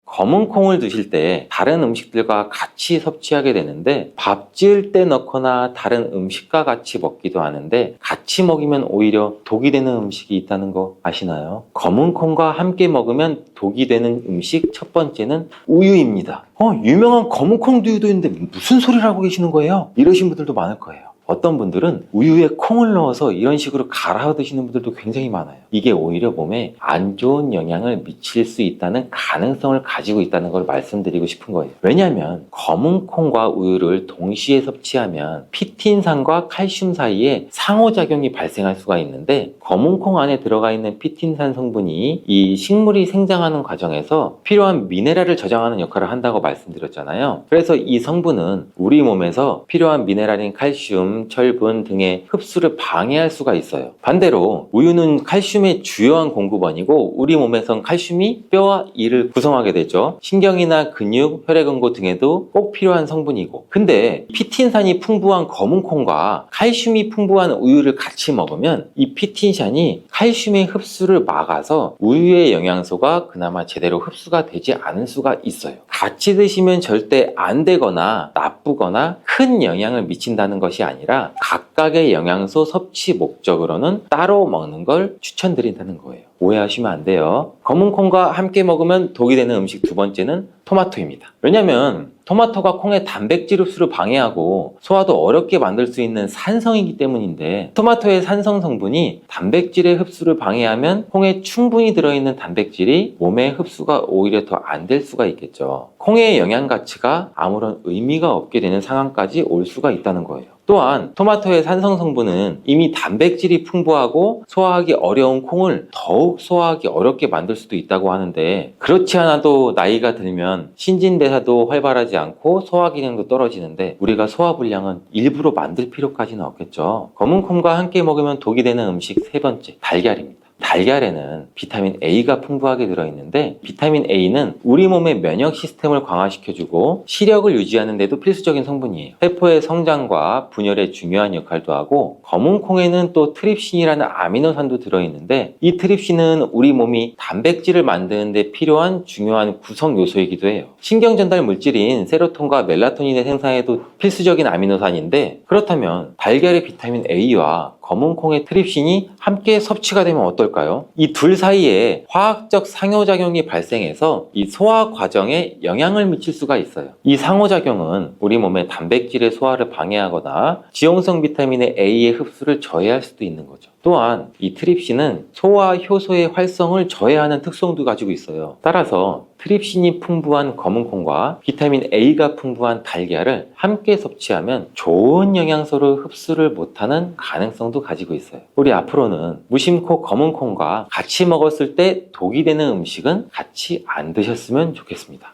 검은 콩을 드실 때 다른 음식들과 같이 섭취하게 되는데 밥 지을 때 넣거나 다른 음식과 같이 먹기도 하는데 같이 먹이면 오히려 독이 되는 음식이 있다는 거 아시나요? 검은 콩과 함께 먹으면 독이 되는 음식 첫 번째는 우유입니다. 유명한 검은 콩 두유도 있는데 무슨 소리를 하고 계시는 거예요? 이러신 분들도 많을 거예요. 어떤 분들은 우유에 콩을 넣어서 이런 식으로 갈아 드시는 분들도 굉장히 많아요. 이게 오히려 몸에 안 좋은 영향을 미칠 수 있다는 가능성을 가지고 있다는 걸 말씀드리고 싶은 거예요. 왜냐하면 검은 콩과 우유를 동시에 섭취하면 피틴산과 칼슘 사이에 상호작용이 발생할 수가 있는데 검은 콩 안에 들어가 있는 피틴산 성분이 이 식물이 생장하는 과정에서 필요한 미네랄을 저장하는 역할을 한다고 말씀드렸잖아요. 그래서 이 성분은 우리 몸에서 필요한 미네랄인 칼슘, 철분 등의 흡수를 방해할 수가 있어요. 반대로 우유는 칼슘의 주요한 공급원이고 우리 몸에선 칼슘이 뼈와 이를 구성하게 되죠. 신경이나 근육, 혈액응고 등에도 꼭 필요한 성분이고 근데 피틴산이 풍부한 검은 콩과 칼슘이 풍부한 우유를 같이 먹으면 이 피틴산이 칼슘의 흡수를 막아서 우유의 영양소가 그나마 제대로 흡수가 되지 않을 수가 있어요. 같이 드시면 절대 안 되거나 나쁘거나 큰 영향을 미친다는 것이 아니라 각각의 영양소 섭취 목적으로는 따로 먹는 걸 추천드린다는 거예요. 오해하시면 안 돼요. 검은 콩과 함께 먹으면 독이 되는 음식 두 번째는 토마토입니다. 왜냐면 토마토가 콩의 단백질 흡수를 방해하고 소화도 어렵게 만들 수 있는 산성이기 때문인데 토마토의 산성 성분이 단백질의 흡수를 방해하면 콩에 충분히 들어있는 단백질이 몸의 흡수가 오히려 더 안 될 수가 있겠죠. 콩의 영양 가치가 아무런 의미가 없게 되는 상황까지 올 수가 있다는 거예요. 또한 토마토의 산성 성분은 이미 단백질이 풍부하고 소화하기 어려운 콩을 더욱 소화하기 어렵게 만들 수도 있다고 하는데 그렇지 않아도 나이가 들면 신진대사도 활발하지 않고 소화 기능도 떨어지는데 우리가 소화 불량은 일부러 만들 필요까지는 없겠죠. 검은 콩과 함께 먹으면 독이 되는 음식 세 번째, 달걀입니다. 달걀에는 비타민 A가 풍부하게 들어있는데 비타민 A는 우리 몸의 면역 시스템을 강화시켜주고 시력을 유지하는 데도 필수적인 성분이에요. 세포의 성장과 분열에 중요한 역할도 하고 검은 콩에는 또 트립신이라는 아미노산도 들어있는데 이 트립신은 우리 몸이 단백질을 만드는 데 필요한 중요한 구성 요소이기도 해요. 신경전달 물질인 세로토닌과 멜라토닌의 생산에도 필수적인 아미노산인데 그렇다면 달걀의 비타민 A와 검은 콩의 트립신이 함께 섭취가 되면 어떨까요? 이 둘 사이에 화학적 상호작용이 발생해서 이 소화 과정에 영향을 미칠 수가 있어요. 이 상호작용은 우리 몸의 단백질의 소화를 방해하거나 지용성 비타민의 A의 흡수를 저해할 수도 있는 거죠. 또한 이 트립신은 소화 효소의 활성을 저해하는 특성도 가지고 있어요. 따라서 트립신이 풍부한 검은 콩과 비타민 A가 풍부한 달걀을 함께 섭취하면 좋은 영양소를 흡수를 못하는 가능성도 가지고 있어요. 우리 앞으로는 무심코 검은 콩과 같이 먹었을 때 독이 되는 음식은 같이 안 드셨으면 좋겠습니다.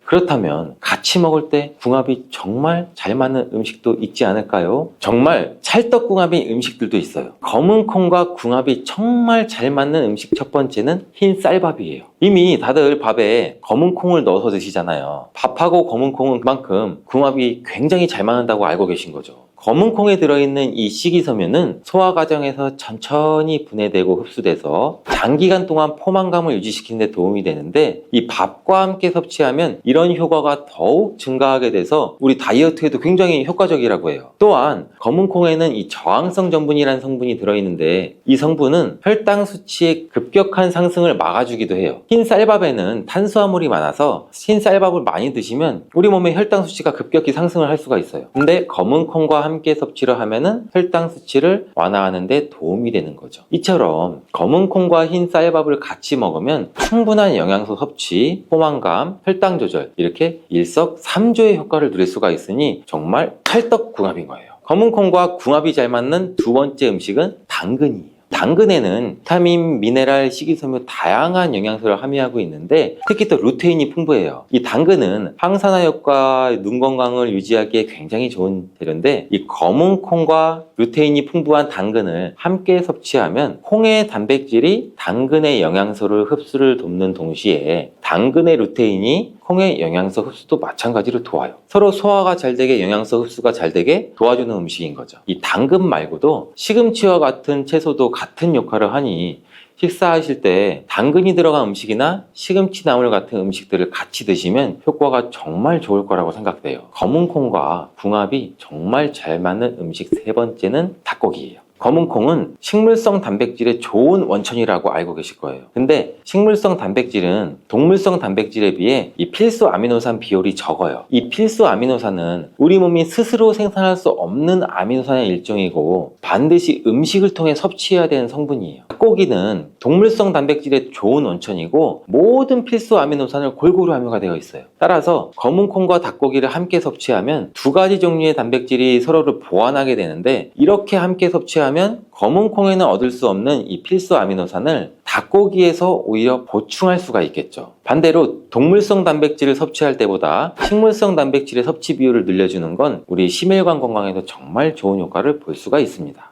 그렇다면 같이 먹을 때 궁합이 정말 잘 맞는 음식도 있지 않을까요? 정말 찰떡궁합인 음식들도 있어요. 검은 콩과 궁합이 정말 잘 맞는 음식 첫 번째는 흰 쌀밥이에요. 이미 다들 밥에 검은 콩을 넣어서 드시잖아요. 밥하고 검은 콩은 그만큼 궁합이 굉장히 잘 맞는다고 알고 계신 거죠. 검은 콩에 들어있는 이 식이섬유는 소화 과정에서 천천히 분해되고 흡수돼서 장기간 동안 포만감을 유지시키는 데 도움이 되는데 이 밥과 함께 섭취하면 이런 효과가 더욱 증가하게 돼서 우리 다이어트에도 굉장히 효과적이라고 해요. 또한 검은 콩에는 이 저항성 전분이라는 성분이 들어있는데 이 성분은 혈당 수치의 급격한 상승을 막아주기도 해요. 흰 쌀밥에는 탄수화물이 많아서 흰 쌀밥을 많이 드시면 우리 몸의 혈당 수치가 급격히 상승을 할 수가 있어요. 근데 검은 콩과 함께 섭취를 하면은 혈당 수치를 완화하는 데 도움이 되는 거죠. 이처럼 검은 콩과 흰 쌀밥을 같이 먹으면 충분한 영양소 섭취, 포만감, 혈당 조절 이렇게 일석삼조의 효과를 누릴 수가 있으니 정말 찰떡궁합인 거예요. 검은 콩과 궁합이 잘 맞는 두 번째 음식은 당근이에요. 당근에는 비타민, 미네랄, 식이섬유 다양한 영양소를 함유하고 있는데 특히 또 루테인이 풍부해요. 이 당근은 항산화 효과, 눈 건강을 유지하기에 굉장히 좋은 재료인데 이 검은 콩과 루테인이 풍부한 당근을 함께 섭취하면 콩의 단백질이 당근의 영양소를 흡수를 돕는 동시에 당근의 루테인이 콩의 영양소 흡수도 마찬가지로 도와요. 서로 소화가 잘 되게 영양소 흡수가 잘 되게 도와주는 음식인 거죠. 이 당근 말고도 시금치와 같은 채소도 같은 역할을 하니 식사하실 때 당근이 들어간 음식이나 시금치 나물 같은 음식들을 같이 드시면 효과가 정말 좋을 거라고 생각돼요. 검은 콩과 궁합이 정말 잘 맞는 음식 세 번째는 닭고기예요. 검은 콩은 식물성 단백질의 좋은 원천이라고 알고 계실 거예요. 근데 식물성 단백질은 동물성 단백질에 비해 이 필수 아미노산 비율이 적어요. 이 필수 아미노산은 우리 몸이 스스로 생산할 수 없는 아미노산의 일종이고 반드시 음식을 통해 섭취해야 되는 성분이에요. 닭고기는 동물성 단백질의 좋은 원천이고 모든 필수 아미노산을 골고루 함유가 되어 있어요. 따라서 검은 콩과 닭고기를 함께 섭취하면 두 가지 종류의 단백질이 서로를 보완하게 되는데 이렇게 함께 섭취하면 검은 콩에는 얻을 수 없는 이 필수 아미노산을 닭고기에서 오히려 보충할 수가 있겠죠. 반대로 동물성 단백질을 섭취할 때보다 식물성 단백질의 섭취 비율을 늘려주는 건 우리 심혈관 건강에도 정말 좋은 효과를 볼 수가 있습니다.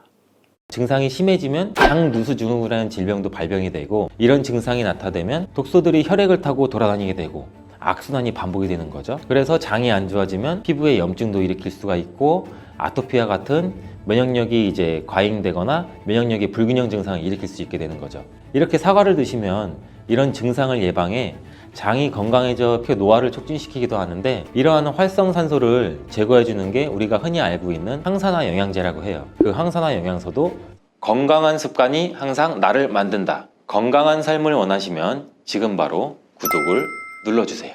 증상이 심해지면 장누수 증후군이라는 질병도 발병이 되고 이런 증상이 나타나면 독소들이 혈액을 타고 돌아다니게 되고 악순환이 반복이 되는 거죠. 그래서 장이 안 좋아지면 피부에 염증도 일으킬 수가 있고 아토피와 같은 면역력이 이제 과잉되거나 면역력의 불균형 증상을 일으킬 수 있게 되는 거죠. 이렇게 사과를 드시면 이런 증상을 예방해 장이 건강해져 피 노화를 촉진시키기도 하는데 이러한 활성산소를 제거해 주는 게 우리가 흔히 알고 있는 항산화 영양제라고 해요. 그 항산화 영양소도 건강한 습관이 항상 나를 만든다. 건강한 삶을 원하시면 지금 바로 구독을 눌러주세요.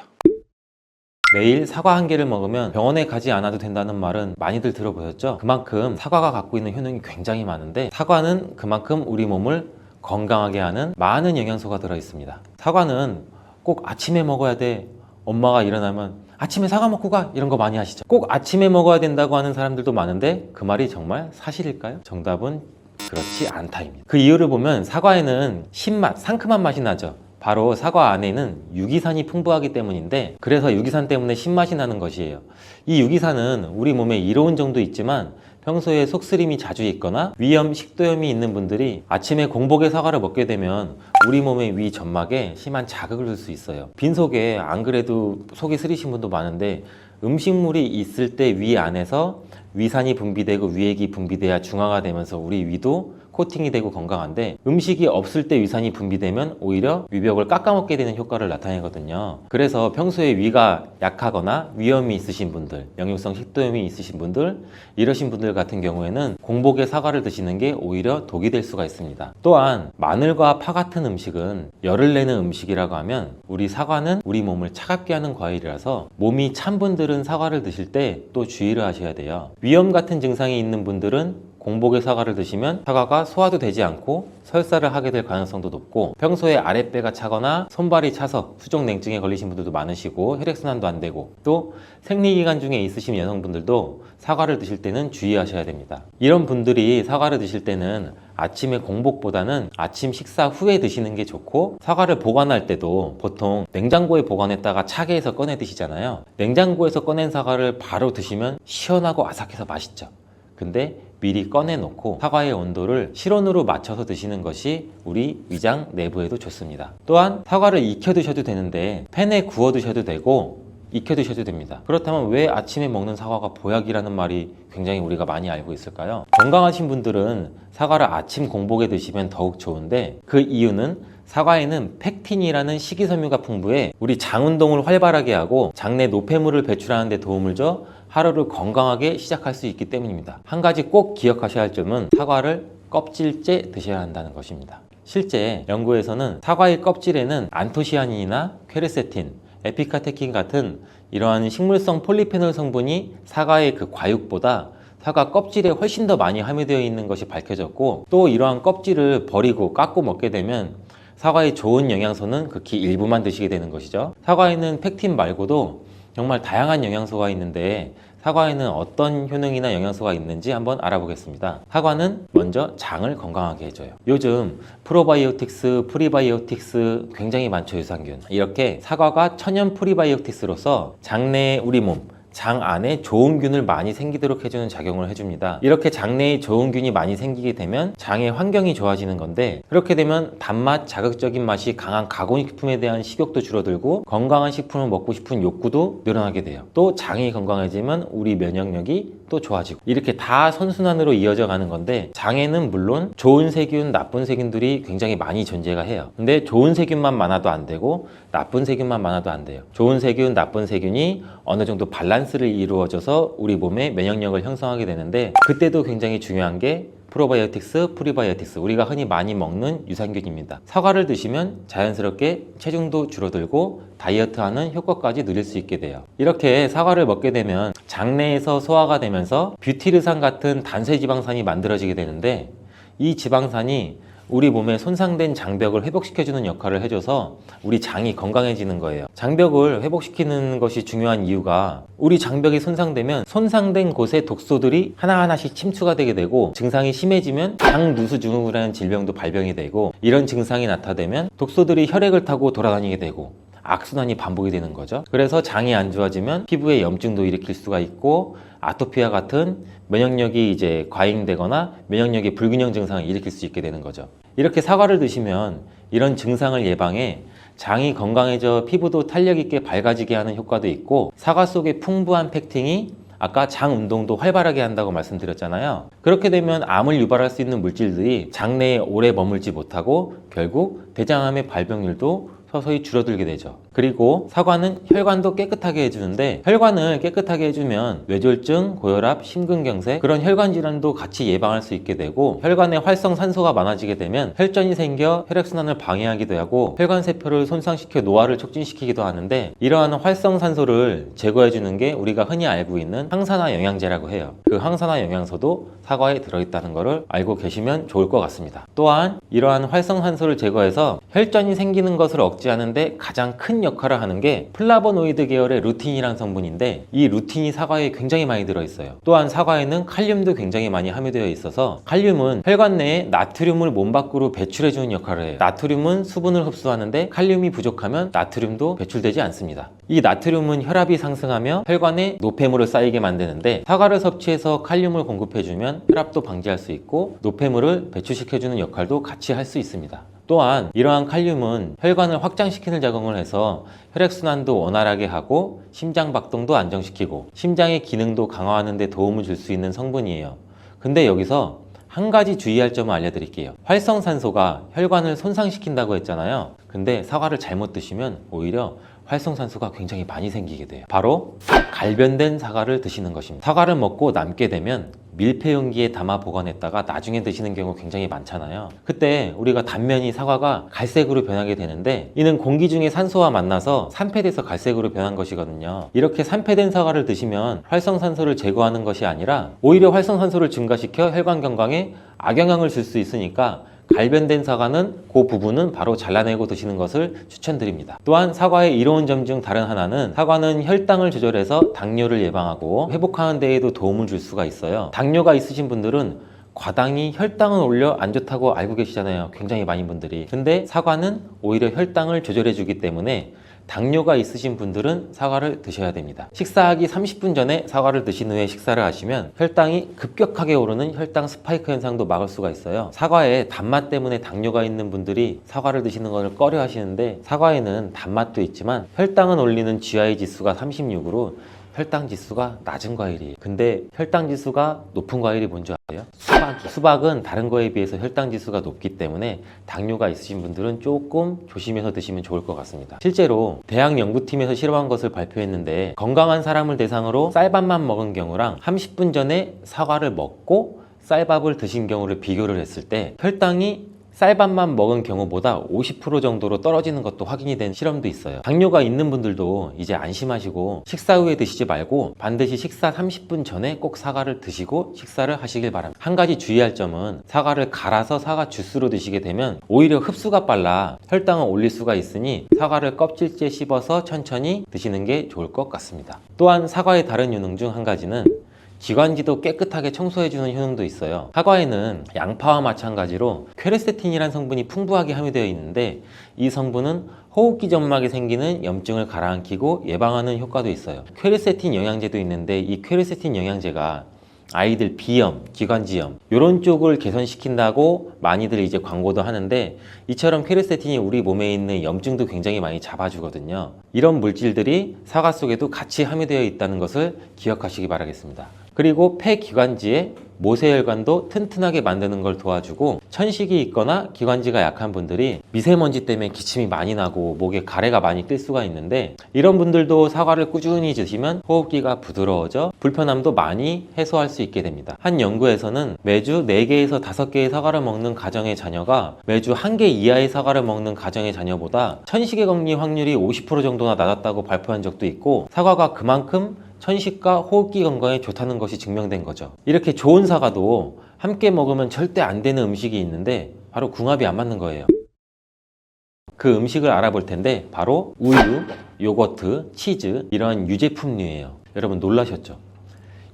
매일 사과 한 개를 먹으면 병원에 가지 않아도 된다는 말은 많이들 들어보셨죠? 그만큼 사과가 갖고 있는 효능이 굉장히 많은데 사과는 그만큼 우리 몸을 건강하게 하는 많은 영양소가 들어있습니다. 사과는 꼭 아침에 먹어야 돼. 엄마가 일어나면 아침에 사과 먹고 가 이런 거 많이 하시죠? 꼭 아침에 먹어야 된다고 하는 사람들도 많은데 그 말이 정말 사실일까요? 정답은 그렇지 않다입니다. 그 이유를 보면 사과에는 신맛, 상큼한 맛이 나죠. 바로 사과 안에는 유기산이 풍부하기 때문인데 그래서 유기산 때문에 신맛이 나는 것이에요. 이 유기산은 우리 몸에 이로운 정도 있지만 평소에 속쓰림이 자주 있거나 위염, 식도염이 있는 분들이 아침에 공복에 사과를 먹게 되면 우리 몸의 위 점막에 심한 자극을 줄 수 있어요. 빈속에 안 그래도 속이 쓰리신 분도 많은데 음식물이 있을 때 위 안에서 위산이 분비되고 위액이 분비돼야 중화가 되면서 우리 위도 코팅이 되고 건강한데 음식이 없을 때 위산이 분비되면 오히려 위벽을 깎아먹게 되는 효과를 나타내거든요. 그래서 평소에 위가 약하거나 위염이 있으신 분들, 역류성 식도염이 있으신 분들, 이러신 분들 같은 경우에는 공복에 사과를 드시는 게 오히려 독이 될 수가 있습니다. 또한 마늘과 파 같은 음식은 열을 내는 음식이라고 하면 우리 사과는 우리 몸을 차갑게 하는 과일이라서 몸이 찬 분들은 사과를 드실 때 또 주의를 하셔야 돼요. 위염 같은 증상이 있는 분들은 공복에 사과를 드시면 사과가 소화도 되지 않고 설사를 하게 될 가능성도 높고 평소에 아랫배가 차거나 손발이 차서 수족냉증에 걸리신 분들도 많으시고 혈액순환도 안 되고 또 생리기간 중에 있으신 여성분들도 사과를 드실 때는 주의하셔야 됩니다. 이런 분들이 사과를 드실 때는 아침에 공복보다는 아침 식사 후에 드시는 게 좋고 사과를 보관할 때도 보통 냉장고에 보관했다가 차게 해서 꺼내 드시잖아요. 냉장고에서 꺼낸 사과를 바로 드시면 시원하고 아삭해서 맛있죠. 근데 미리 꺼내놓고 사과의 온도를 실온으로 맞춰서 드시는 것이 우리 위장 내부에도 좋습니다. 또한 사과를 익혀 드셔도 되는데 팬에 구워 드셔도 되고 익혀 드셔도 됩니다. 그렇다면 왜 아침에 먹는 사과가 보약이라는 말이 굉장히 우리가 많이 알고 있을까요? 건강하신 분들은 사과를 아침 공복에 드시면 더욱 좋은데 그 이유는 사과에는 팩틴이라는 식이섬유가 풍부해 우리 장 운동을 활발하게 하고 장내 노폐물을 배출하는 데 도움을 줘 하루를 건강하게 시작할 수 있기 때문입니다. 한 가지 꼭 기억하셔야 할 점은 사과를 껍질째 드셔야 한다는 것입니다. 실제 연구에서는 사과의 껍질에는 안토시아닌이나 퀘르세틴, 에피카테킨 같은 이러한 식물성 폴리페놀 성분이 사과의 그 과육보다 사과 껍질에 훨씬 더 많이 함유되어 있는 것이 밝혀졌고 또 이러한 껍질을 버리고 깎고 먹게 되면 사과의 좋은 영양소는 극히 일부만 드시게 되는 것이죠. 사과에는 팩틴 말고도 정말 다양한 영양소가 있는데 사과에는 어떤 효능이나 영양소가 있는지 한번 알아보겠습니다. 사과는 먼저 먼저 장을 건강하게 해줘요. 요즘 프로바이오틱스, 프리바이오틱스 굉장히 많죠, 유산균. 이렇게 사과가 천연 프리바이오틱스로서 장내에 우리 몸, 장 안에 좋은 균을 많이 생기도록 해주는 작용을 해줍니다. 이렇게 장내에 좋은 균이 많이 생기게 되면 장의 환경이 좋아지는 건데, 그렇게 되면 단맛, 자극적인 맛이 강한 가공식품에 대한 식욕도 줄어들고 건강한 식품을 먹고 싶은 욕구도 늘어나게 돼요. 또 장이 건강해지면 우리 면역력이 또 좋아지고, 이렇게 다 선순환으로 이어져 가는 건데, 장에는 물론 좋은 세균, 나쁜 세균들이 굉장히 많이 존재가 해요. 근데 좋은 세균만 많아도 안 되고 나쁜 세균만 많아도 안 돼요. 좋은 세균, 나쁜 세균이 어느 정도 밸런스를 이루어져서 우리 몸의 면역력을 형성하게 되는데, 그때도 굉장히 중요한 게 프로바이오틱스, 프리바이오틱스, 우리가 흔히 많이 먹는 유산균입니다. 사과를 드시면 자연스럽게 체중도 줄어들고 다이어트하는 효과까지 누릴 수 있게 돼요. 이렇게 사과를 먹게 되면 장내에서 소화가 되면서 뷰티르산 같은 단세지방산이 만들어지게 되는데, 이 지방산이 우리 몸에 손상된 장벽을 회복시켜주는 역할을 해줘서 우리 장이 건강해지는 거예요. 장벽을 회복시키는 것이 중요한 이유가, 우리 장벽이 손상되면 손상된 곳에 독소들이 하나하나씩 침투가 되게 되고, 증상이 심해지면 장누수증후군이라는 질병도 발병이 되고, 이런 증상이 나타나면 독소들이 혈액을 타고 돌아다니게 되고 악순환이 반복이 되는 거죠. 그래서 장이 안 좋아지면 피부에 염증도 일으킬 수가 있고, 아토피와 같은 면역력이 이제 과잉되거나 면역력의 불균형 증상을 일으킬 수 있게 되는 거죠. 이렇게 사과를 드시면 이런 증상을 예방해 장이 건강해져 피부도 탄력 있게 밝아지게 하는 효과도 있고, 사과 속의 풍부한 펙틴이 아까 장 운동도 활발하게 한다고 말씀드렸잖아요. 그렇게 되면 암을 유발할 수 있는 물질들이 장내에 오래 머물지 못하고 결국 대장암의 발병률도 서서히 줄어들게 되죠. 그리고 사과는 혈관도 깨끗하게 해주는데, 혈관을 깨끗하게 해주면 뇌졸중, 고혈압, 심근경색, 그런 혈관 질환도 같이 예방할 수 있게 되고, 혈관에 활성산소가 많아지게 되면 혈전이 생겨 혈액순환을 방해하기도 하고 혈관세포를 손상시켜 노화를 촉진시키기도 하는데, 이러한 활성산소를 제거해주는 게 우리가 흔히 알고 있는 항산화 영양제라고 해요. 그 항산화 영양소도 사과에 들어있다는 것을 알고 계시면 좋을 것 같습니다. 또한 이러한 활성산소를 제거해서 혈전이 생기는 것을 억제하는데 가장 큰 역할을 하는 게 플라보노이드 계열의 루틴이라는 성분인데, 이 루틴이 사과에 굉장히 많이 들어있어요. 또한 사과에는 칼륨도 굉장히 많이 함유되어 있어서, 칼륨은 혈관 내에 나트륨을 몸 밖으로 배출해주는 역할을 해요. 나트륨은 수분을 흡수하는데 칼륨이 부족하면 나트륨도 배출되지 않습니다. 이 나트륨은 혈압이 상승하며 혈관에 노폐물을 쌓이게 만드는데, 사과를 섭취해서 칼륨을 공급해주면 혈압도 방지할 수 있고 노폐물을 배출시켜주는 역할도 같이 할 수 있습니다. 또한 이러한 칼륨은 혈관을 확장시키는 작용을 해서 혈액순환도 원활하게 하고 심장박동도 안정시키고 심장의 기능도 강화하는 데 도움을 줄 수 있는 성분이에요. 근데 여기서 한 가지 주의할 점을 알려드릴게요. 활성산소가 혈관을 손상시킨다고 했잖아요. 근데 사과를 잘못 드시면 오히려 활성산소가 굉장히 많이 생기게 돼요. 바로 갈변된 사과를 드시는 것입니다. 사과를 먹고 남게 되면 밀폐 용기에 담아 보관했다가 나중에 드시는 경우 굉장히 많잖아요. 그때 우리가 단면이 사과가 갈색으로 변하게 되는데, 이는 공기 중에 산소와 만나서 산패돼서 갈색으로 변한 것이거든요. 이렇게 산패된 사과를 드시면 활성산소를 제거하는 것이 아니라 오히려 활성산소를 증가시켜 혈관 건강에 악영향을 줄 수 있으니까, 갈변된 사과는 그 부분은 바로 잘라내고 드시는 것을 추천드립니다. 또한 사과의 이로운 점 중 다른 하나는, 사과는 혈당을 조절해서 당뇨를 예방하고 회복하는 데에도 도움을 줄 수가 있어요. 당뇨가 있으신 분들은 과당이 혈당을 올려 안 좋다고 알고 계시잖아요, 굉장히 많은 분들이. 근데 사과는 오히려 혈당을 조절해 주기 때문에 당뇨가 있으신 분들은 사과를 드셔야 됩니다. 식사하기 30분 전에 사과를 드신 후에 식사를 하시면 혈당이 급격하게 오르는 혈당 스파이크 현상도 막을 수가 있어요. 사과에 단맛 때문에 당뇨가 있는 분들이 사과를 드시는 것을 꺼려 하시는데, 사과에는 단맛도 있지만 혈당을 올리는 GI 지수가 36으로 혈당 지수가 낮은 과일이에요. 근데 혈당 지수가 높은 과일이 뭔지 아세요? 수박은 다른 거에 비해서 혈당 지수가 높기 때문에 당뇨가 있으신 분들은 조금 조심해서 드시면 좋을 것 같습니다. 실제로 대학 연구팀에서 실험한 것을 발표했는데, 건강한 사람을 대상으로 쌀밥만 먹은 경우랑 30분 전에 사과를 먹고 쌀밥을 드신 경우를 비교를 했을 때 혈당이 쌀밥만 먹은 경우보다 50% 정도로 떨어지는 것도 확인이 된 실험도 있어요. 당뇨가 있는 분들도 이제 안심하시고 식사 후에 드시지 말고 반드시 식사 30분 전에 꼭 사과를 드시고 식사를 하시길 바랍니다. 한 가지 주의할 점은, 사과를 갈아서 사과 주스로 드시게 되면 오히려 흡수가 빨라 혈당을 올릴 수가 있으니 사과를 껍질째 씹어서 천천히 드시는 게 좋을 것 같습니다. 또한 사과의 다른 유능 중 한 가지는 기관지도 깨끗하게 청소해주는 효능도 있어요. 사과에는 양파와 마찬가지로 퀘르세틴이라는 성분이 풍부하게 함유되어 있는데 이 성분은 호흡기 점막에 생기는 염증을 가라앉히고 예방하는 효과도 있어요. 퀘르세틴 영양제도 있는데 이 퀘르세틴 영양제가 아이들 비염, 기관지염 이런 쪽을 개선시킨다고 많이들 이제 광고도 하는데 이처럼 퀘르세틴이 우리 몸에 있는 염증도 굉장히 많이 잡아주거든요. 이런 물질들이 사과 속에도 같이 함유되어 있다는 것을 기억하시기 바라겠습니다. 그리고 폐기관지에 모세혈관도 튼튼하게 만드는 걸 도와주고 천식이 있거나 기관지가 약한 분들이 미세먼지 때문에 기침이 많이 나고 목에 가래가 많이 낄 수가 있는데 이런 분들도 사과를 꾸준히 드시면 호흡기가 부드러워져 불편함도 많이 해소할 수 있게 됩니다. 한 연구에서는 매주 4개에서 5개의 사과를 먹는 가정의 자녀가 매주 1개 이하의 사과를 먹는 가정의 자녀보다 천식에 걸릴 확률이 50% 정도나 낮았다고 발표한 적도 있고 사과가 그만큼 천식과 호흡기 건강에 좋다는 것이 증명된 거죠. 이렇게 좋은 사과도 함께 먹으면 절대 안 되는 음식이 있는데 바로 궁합이 안 맞는 거예요. 그 음식을 알아볼 텐데 바로 우유, 요거트, 치즈 이런 유제품류예요. 여러분 놀라셨죠?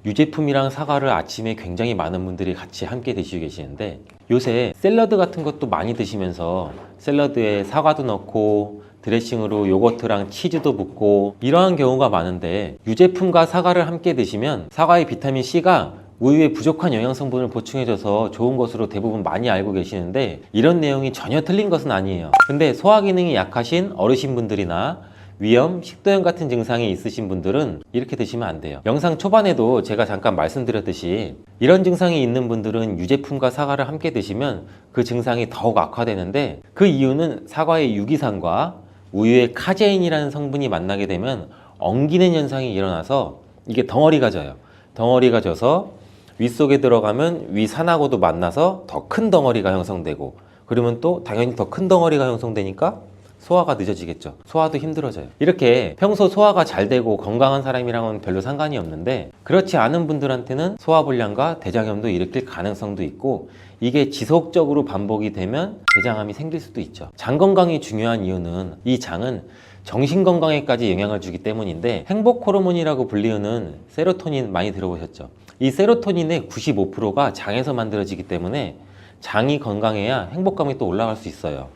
유제품이랑 사과를 아침에 굉장히 많은 분들이 같이 함께 드시고 계시는데 요새 샐러드 같은 것도 많이 드시면서 샐러드에 사과도 넣고 드레싱으로 요거트랑 치즈도 붓고 이러한 경우가 많은데 유제품과 사과를 함께 드시면 사과의 비타민C가 우유의 부족한 영양성분을 보충해줘서 좋은 것으로 대부분 많이 알고 계시는데 이런 내용이 전혀 틀린 것은 아니에요. 근데 소화기능이 약하신 어르신분들이나 위염, 식도염 같은 증상이 있으신 분들은 이렇게 드시면 안 돼요. 영상 초반에도 제가 잠깐 말씀드렸듯이 이런 증상이 있는 분들은 유제품과 사과를 함께 드시면 그 증상이 더욱 악화되는데 그 이유는 사과의 유기산과 우유의 카제인이라는 성분이 만나게 되면 엉기는 현상이 일어나서 이게 덩어리가 져요. 덩어리가 져서 윗속에 들어가면 위산하고도 만나서 더 큰 덩어리가 형성되고 그러면 또 당연히 더 큰 덩어리가 형성되니까 소화가 늦어지겠죠. 소화도 힘들어져요. 이렇게 평소 소화가 잘 되고 건강한 사람이랑은 별로 상관이 없는데 그렇지 않은 분들한테는 소화불량과 대장염도 일으킬 가능성도 있고 이게 지속적으로 반복이 되면 대장암이 생길 수도 있죠. 장 건강이 중요한 이유는 이 장은 정신 건강에까지 영향을 주기 때문인데 행복 호르몬이라고 불리우는 세로토닌 많이 들어보셨죠? 이 세로토닌의 95%가 장에서 만들어지기 때문에 장이 건강해야 행복감이 또 올라갈 수 있어요.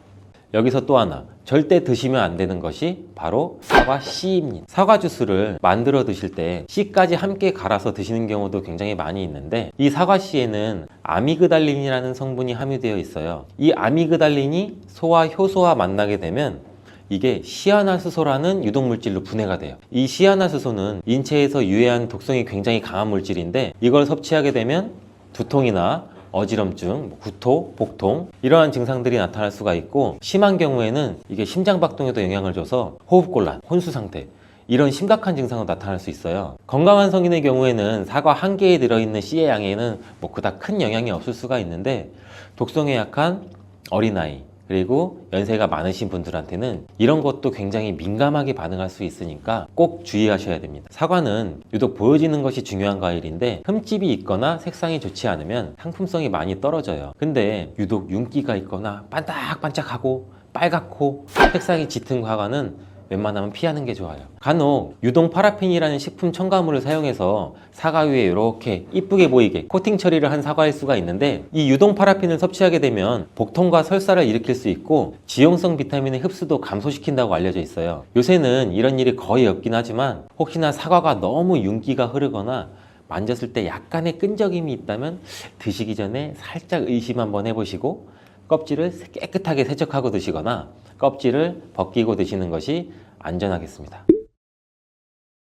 여기서 또 하나 절대 드시면 안 되는 것이 바로 사과 씨입니다. 사과 주스를 만들어 드실 때 씨까지 함께 갈아서 드시는 경우도 굉장히 많이 있는데 이 사과 씨에는 아미그달린이라는 성분이 함유되어 있어요. 이 아미그달린이 소와 효소와 만나게 되면 이게 시아나스소라는 유독물질로 분해가 돼요. 이 시아나스소는 인체에서 유해한 독성이 굉장히 강한 물질인데 이걸 섭취하게 되면 두통이나 어지럼증, 구토, 복통 이러한 증상들이 나타날 수가 있고 심한 경우에는 이게 심장박동에도 영향을 줘서 호흡곤란, 혼수상태 이런 심각한 증상으로 나타날 수 있어요. 건강한 성인의 경우에는 사과 한 개에 들어있는 씨의 양에는 뭐 그닥 큰 영향이 없을 수가 있는데 독성에 약한 어린아이 그리고 연세가 많으신 분들한테는 이런 것도 굉장히 민감하게 반응할 수 있으니까 꼭 주의하셔야 됩니다. 사과는 유독 보여지는 것이 중요한 과일인데 흠집이 있거나 색상이 좋지 않으면 상품성이 많이 떨어져요. 근데 유독 윤기가 있거나 반짝반짝하고 빨갛고 색상이 짙은 사과는 웬만하면 피하는 게 좋아요. 간혹 유동 파라핀이라는 식품 첨가물을 사용해서 사과 위에 이렇게 이쁘게 보이게 코팅 처리를 한 사과일 수가 있는데 이 유동 파라핀을 섭취하게 되면 복통과 설사를 일으킬 수 있고 지용성 비타민의 흡수도 감소시킨다고 알려져 있어요. 요새는 이런 일이 거의 없긴 하지만 혹시나 사과가 너무 윤기가 흐르거나 만졌을 때 약간의 끈적임이 있다면 드시기 전에 살짝 의심 한번 해보시고 껍질을 깨끗하게 세척하고 드시거나 껍질을 벗기고 드시는 것이 안전하겠습니다.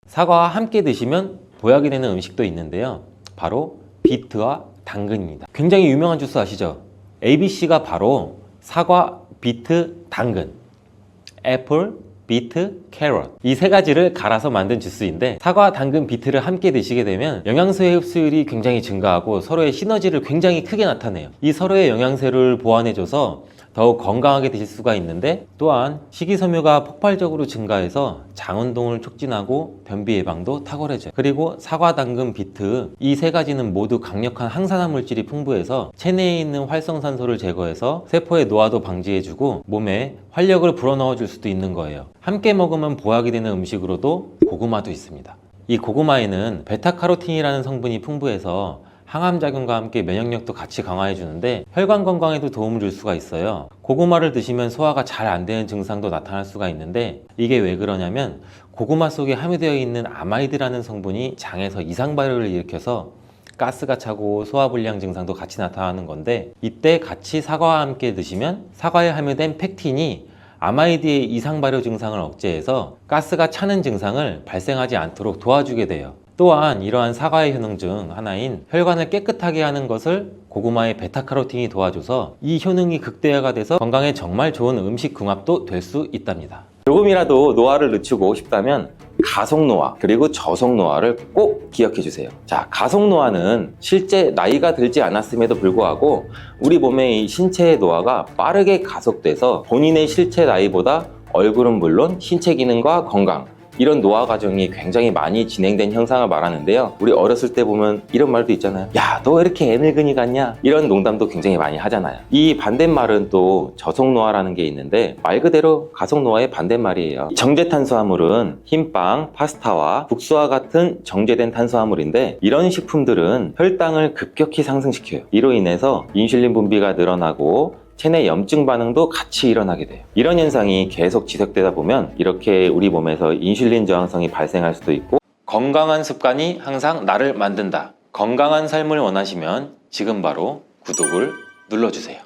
사과와 함께 드시면 보약이 되는 음식도 있는데요. 바로 비트와 당근입니다. 굉장히 유명한 주스 아시죠? ABC가 바로 사과, 비트, 당근, 애플, 비트, 캐럿 이 세 가지를 갈아서 만든 주스인데 사과, 당근, 비트를 함께 드시게 되면 영양소의 흡수율이 굉장히 증가하고 서로의 시너지를 굉장히 크게 나타내요. 이 서로의 영양소를 보완해줘서 더욱 건강하게 드실 수가 있는데 또한 식이섬유가 폭발적으로 증가해서 장운동을 촉진하고 변비 예방도 탁월해져요. 그리고 사과, 당근, 비트 이 세 가지는 모두 강력한 항산화 물질이 풍부해서 체내에 있는 활성산소를 제거해서 세포의 노화도 방지해주고 몸에 활력을 불어넣어 줄 수도 있는 거예요. 함께 먹으면 보약이 되는 음식으로도 고구마도 있습니다. 이 고구마에는 베타카로틴이라는 성분이 풍부해서 항암작용과 함께 면역력도 같이 강화해 주는데 혈관 건강에도 도움을 줄 수가 있어요. 고구마를 드시면 소화가 잘 안 되는 증상도 나타날 수가 있는데 이게 왜 그러냐면 고구마 속에 함유되어 있는 아마이드라는 성분이 장에서 이상 발효를 일으켜서 가스가 차고 소화불량 증상도 같이 나타나는 건데, 이때 같이 사과와 함께 드시면 사과에 함유된 펙틴이 아마이드의 이상 발효 증상을 억제해서 가스가 차는 증상을 발생하지 않도록 도와주게 돼요. 또한 이러한 사과의 효능 중 하나인 혈관을 깨끗하게 하는 것을 고구마의 베타카로틴이 도와줘서 이 효능이 극대화가 돼서 건강에 정말 좋은 음식 궁합도 될 수 있답니다. 조금이라도 노화를 늦추고 싶다면 가속 노화 그리고 저속 노화를 꼭 기억해 주세요. 자, 가속 노화는 실제 나이가 들지 않았음에도 불구하고 우리 몸의 이 신체의 노화가 빠르게 가속돼서 본인의 실제 나이보다 얼굴은 물론 신체 기능과 건강, 이런 노화 과정이 굉장히 많이 진행된 현상을 말하는데요. 우리 어렸을 때 보면 이런 말도 있잖아요. 야, 너 왜 이렇게 애늙은이 같냐? 이런 농담도 굉장히 많이 하잖아요. 이 반대말은 또 저속노화라는 게 있는데 말 그대로 가속노화의 반대말이에요. 정제탄수화물은 흰빵, 파스타와 국수와 같은 정제된 탄수화물인데 이런 식품들은 혈당을 급격히 상승시켜요. 이로 인해서 인슐린 분비가 늘어나고 체내 염증 반응도 같이 일어나게 돼요. 이런 현상이 계속 지속되다 보면 이렇게 우리 몸에서 인슐린 저항성이 발생할 수도 있고, 건강한 습관이 항상 나를 만든다. 건강한 삶을 원하시면 지금 바로 구독을 눌러주세요.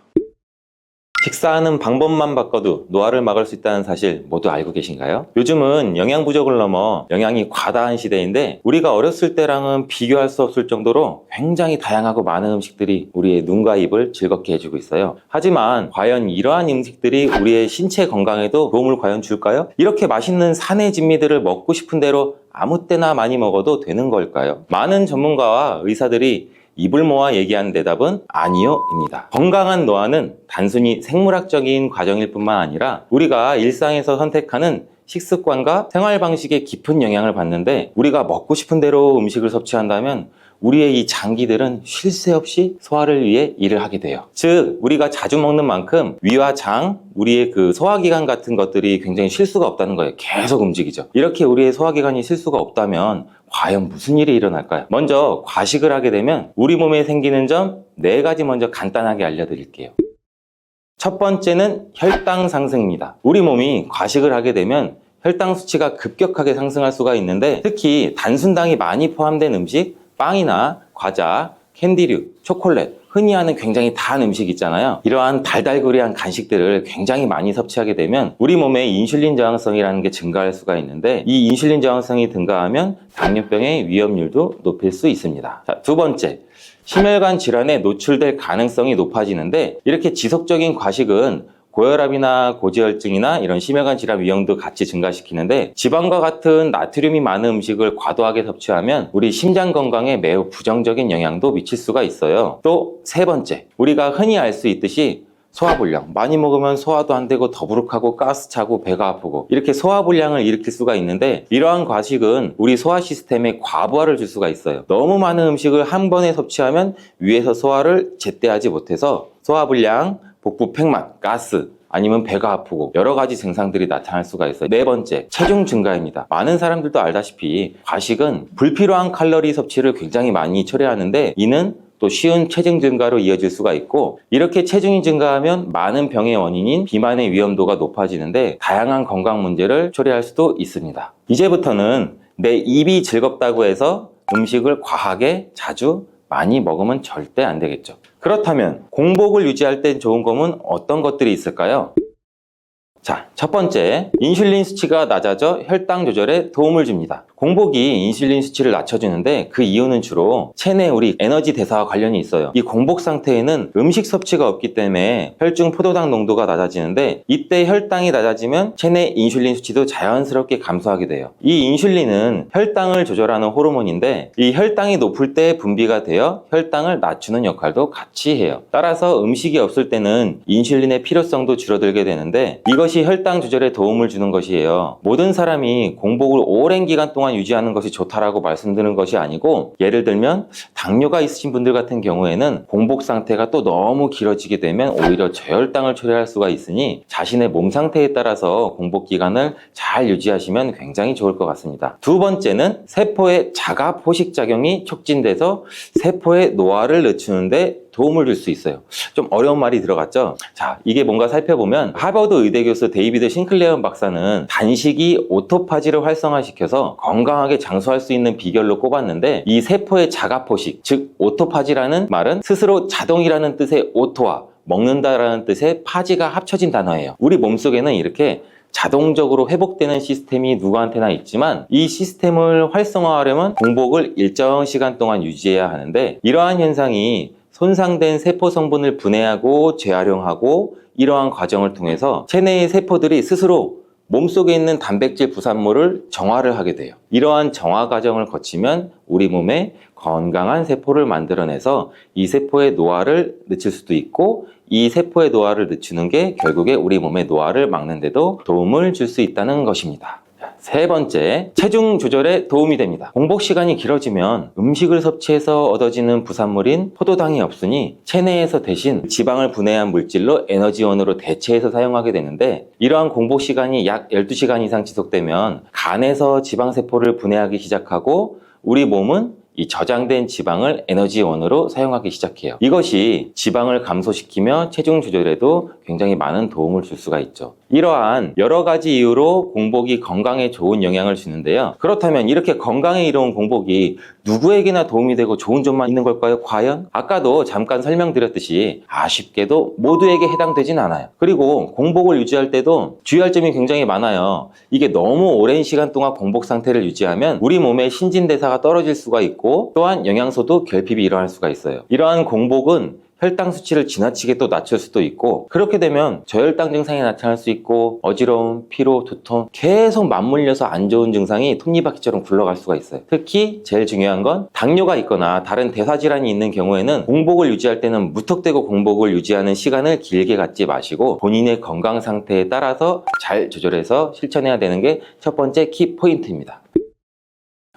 식사하는 방법만 바꿔도 노화를 막을 수 있다는 사실 모두 알고 계신가요? 요즘은 영양 부족을 넘어 영양이 과다한 시대인데 우리가 어렸을 때랑은 비교할 수 없을 정도로 굉장히 다양하고 많은 음식들이 우리의 눈과 입을 즐겁게 해주고 있어요. 하지만 과연 이러한 음식들이 우리의 신체 건강에도 도움을 과연 줄까요? 이렇게 맛있는 산의 진미들을 먹고 싶은 대로 아무 때나 많이 먹어도 되는 걸까요? 많은 전문가와 의사들이 입을 모아 얘기하는 대답은 아니요입니다. 건강한 노화는 단순히 생물학적인 과정일 뿐만 아니라 우리가 일상에서 선택하는 식습관과 생활 방식에 깊은 영향을 받는데, 우리가 먹고 싶은 대로 음식을 섭취한다면 우리의 이 장기들은 쉴 새 없이 소화를 위해 일을 하게 돼요. 즉, 우리가 자주 먹는 만큼 위와 장, 우리의 그 소화기관 같은 것들이 굉장히 쉴 수가 없다는 거예요. 계속 움직이죠. 이렇게 우리의 소화기관이 쉴 수가 없다면 과연 무슨 일이 일어날까요? 먼저 과식을 하게 되면 우리 몸에 생기는 점 4가지 먼저 간단하게 알려드릴게요. 첫 번째는 혈당 상승입니다. 우리 몸이 과식을 하게 되면 혈당 수치가 급격하게 상승할 수가 있는데, 특히 단순당이 많이 포함된 음식, 빵이나 과자, 캔디류, 초콜릿, 흔히 하는 굉장히 단 음식 있잖아요. 이러한 달달구리한 간식들을 굉장히 많이 섭취하게 되면 우리 몸의 인슐린 저항성이라는 게 증가할 수가 있는데, 이 인슐린 저항성이 증가하면 당뇨병의 위험률도 높일 수 있습니다. 자, 두 번째, 심혈관 질환에 노출될 가능성이 높아지는데, 이렇게 지속적인 과식은 고혈압이나 고지혈증이나 이런 심혈관 질환 위험도 같이 증가시키는데, 지방과 같은 나트륨이 많은 음식을 과도하게 섭취하면 우리 심장 건강에 매우 부정적인 영향도 미칠 수가 있어요. 또 세 번째, 우리가 흔히 알 수 있듯이 소화불량, 많이 먹으면 소화도 안 되고 더부룩하고 가스 차고 배가 아프고 이렇게 소화불량을 일으킬 수가 있는데, 이러한 과식은 우리 소화 시스템에 과부하를 줄 수가 있어요. 너무 많은 음식을 한 번에 섭취하면 위에서 소화를 제때 하지 못해서 소화불량, 복부 팽만, 가스, 아니면 배가 아프고 여러 가지 증상들이 나타날 수가 있어요. 네 번째, 체중 증가입니다. 많은 사람들도 알다시피 과식은 불필요한 칼로리 섭취를 굉장히 많이 초래하는데, 이는 또 쉬운 체중 증가로 이어질 수가 있고, 이렇게 체중이 증가하면 많은 병의 원인인 비만의 위험도가 높아지는데 다양한 건강 문제를 초래할 수도 있습니다. 이제부터는 내 입이 즐겁다고 해서 음식을 과하게 자주 많이 먹으면 절대 안 되겠죠. 그렇다면 공복을 유지할 땐 좋은 검은 어떤 것들이 있을까요? 자, 첫 번째, 인슐린 수치가 낮아져 혈당 조절에 도움을 줍니다. 공복이 인슐린 수치를 낮춰주는데 그 이유는 주로 체내 우리 에너지 대사와 관련이 있어요. 이 공복 상태에는 음식 섭취가 없기 때문에 혈중 포도당 농도가 낮아지는데, 이때 혈당이 낮아지면 체내 인슐린 수치도 자연스럽게 감소하게 돼요. 이 인슐린은 혈당을 조절하는 호르몬인데, 이 혈당이 높을 때 분비가 되어 혈당을 낮추는 역할도 같이 해요. 따라서 음식이 없을 때는 인슐린의 필요성도 줄어들게 되는데, 이것이 혈당 조절에 도움을 주는 것이에요. 모든 사람이 공복을 오랜 기간 동안 동안 유지하는 것이 좋다라고 말씀드리는 것이 아니고, 예를 들면 당뇨가 있으신 분들 같은 경우에는 공복 상태가 또 너무 길어지게 되면 오히려 저혈당을 초래할 수가 있으니 자신의 몸 상태에 따라서 공복 기간을 잘 유지하시면 굉장히 좋을 것 같습니다. 두 번째는 세포의 자가 포식 작용이 촉진돼서 세포의 노화를 늦추는데 도움을 줄 수 있어요. 좀 어려운 말이 들어갔죠? 자, 이게 뭔가 살펴보면 하버드 의대 교수 데이비드 싱클레어 박사는 단식이 오토파지를 활성화시켜서 건강하게 장수할 수 있는 비결로 꼽았는데, 이 세포의 자가포식, 즉 오토파지라는 말은 스스로 자동이라는 뜻의 오토와 먹는다라는 뜻의 파지가 합쳐진 단어예요. 우리 몸속에는 이렇게 자동적으로 회복되는 시스템이 누구한테나 있지만, 이 시스템을 활성화하려면 공복을 일정 시간 동안 유지해야 하는데, 이러한 현상이 손상된 세포 성분을 분해하고 재활용하고, 이러한 과정을 통해서 체내의 세포들이 스스로 몸속에 있는 단백질 부산물을 정화를 하게 돼요. 이러한 정화 과정을 거치면 우리 몸에 건강한 세포를 만들어내서 이 세포의 노화를 늦출 수도 있고, 이 세포의 노화를 늦추는 게 결국에 우리 몸의 노화를 막는 데도 도움을 줄 수 있다는 것입니다. 세 번째, 체중 조절에 도움이 됩니다. 공복 시간이 길어지면 음식을 섭취해서 얻어지는 부산물인 포도당이 없으니 체내에서 대신 지방을 분해한 물질로 에너지원으로 대체해서 사용하게 되는데, 이러한 공복 시간이 약 12시간 이상 지속되면 간에서 지방세포를 분해하기 시작하고 우리 몸은 이 저장된 지방을 에너지원으로 사용하기 시작해요. 이것이 지방을 감소시키며 체중 조절에도 굉장히 많은 도움을 줄 수가 있죠. 이러한 여러 가지 이유로 공복이 건강에 좋은 영향을 주는데요. 그렇다면 이렇게 건강에 이로운 공복이 누구에게나 도움이 되고 좋은 점만 있는 걸까요? 과연? 아까도 잠깐 설명드렸듯이 아쉽게도 모두에게 해당되진 않아요. 그리고 공복을 유지할 때도 주의할 점이 굉장히 많아요. 이게 너무 오랜 시간 동안 공복 상태를 유지하면 우리 몸의 신진대사가 떨어질 수가 있고, 또한 영양소도 결핍이 일어날 수가 있어요. 이러한 공복은 혈당 수치를 지나치게 또 낮출 수도 있고, 그렇게 되면 저혈당 증상이 나타날 수 있고, 어지러움, 피로, 두통, 계속 맞물려서 안 좋은 증상이 톱니바퀴처럼 굴러갈 수가 있어요. 특히 제일 중요한 건 당뇨가 있거나 다른 대사질환이 있는 경우에는 공복을 유지할 때는 무턱대고 공복을 유지하는 시간을 길게 갖지 마시고 본인의 건강 상태에 따라서 잘 조절해서 실천해야 되는 게 첫 번째 키 포인트입니다.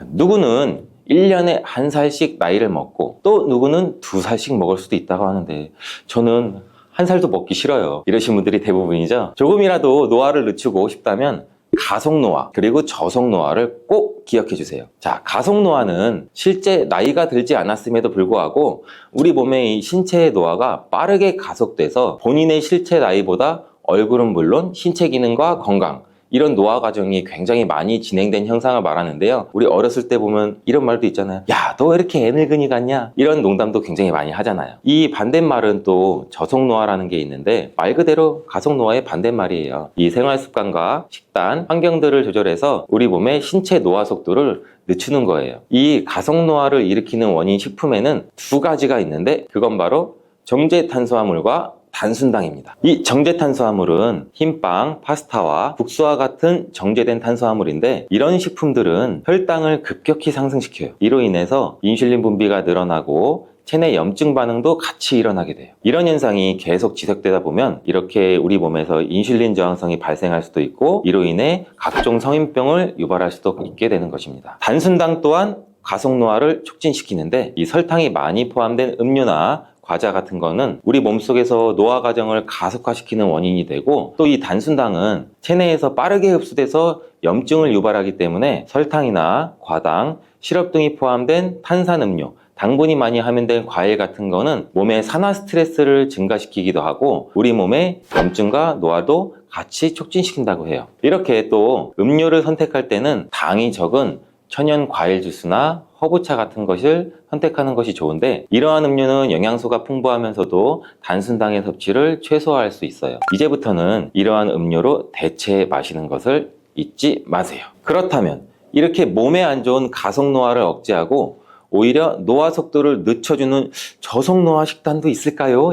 누구는 1년에 1살씩 나이를 먹고, 또 누구는 2살씩 먹을 수도 있다고 하는데, 저는 1살도 먹기 싫어요. 이러신 분들이 대부분이죠. 조금이라도 노화를 늦추고 싶다면 가속노화 그리고 저속노화를 꼭 기억해 주세요. 자, 가속노화는 실제 나이가 들지 않았음에도 불구하고 우리 몸의 이 신체의 노화가 빠르게 가속돼서 본인의 실제 나이보다 얼굴은 물론 신체 기능과 건강, 이런 노화 과정이 굉장히 많이 진행된 현상을 말하는데요. 우리 어렸을 때 보면 이런 말도 있잖아요. 야, 너 왜 이렇게 애늙은이 같냐? 이런 농담도 굉장히 많이 하잖아요. 이 반대말은 또 저속노화라는 게 있는데, 말 그대로 가속노화의 반대말이에요. 이 생활습관과 식단, 환경들을 조절해서 우리 몸의 신체 노화 속도를 늦추는 거예요. 이 가속노화를 일으키는 원인 식품에는 두 가지가 있는데, 그건 바로 정제탄수화물과 단순당입니다. 이 정제탄수화물은 흰빵, 파스타와 국수와 같은 정제된 탄수화물인데, 이런 식품들은 혈당을 급격히 상승시켜요. 이로 인해서 인슐린 분비가 늘어나고 체내 염증 반응도 같이 일어나게 돼요. 이런 현상이 계속 지속되다 보면 이렇게 우리 몸에서 인슐린 저항성이 발생할 수도 있고, 이로 인해 각종 성인병을 유발할 수도 있게 되는 것입니다. 단순당 또한 가속노화를 촉진시키는데, 이 설탕이 많이 포함된 음료나 과자 같은 거는 우리 몸속에서 노화 과정을 가속화시키는 원인이 되고, 또 이 단순당은 체내에서 빠르게 흡수돼서 염증을 유발하기 때문에 설탕이나 과당, 시럽 등이 포함된 탄산음료, 당분이 많이 함유된 과일 같은 거는 몸의 산화 스트레스를 증가시키기도 하고 우리 몸의 염증과 노화도 같이 촉진시킨다고 해요. 이렇게 또 음료를 선택할 때는 당이 적은 천연 과일 주스나 허브차 같은 것을 선택하는 것이 좋은데, 이러한 음료는 영양소가 풍부하면서도 단순당의 섭취를 최소화할 수 있어요. 이제부터는 이러한 음료로 대체 마시는 것을 잊지 마세요. 그렇다면 이렇게 몸에 안 좋은 가속노화를 억제하고 오히려 노화 속도를 늦춰주는 저속노화 식단도 있을까요?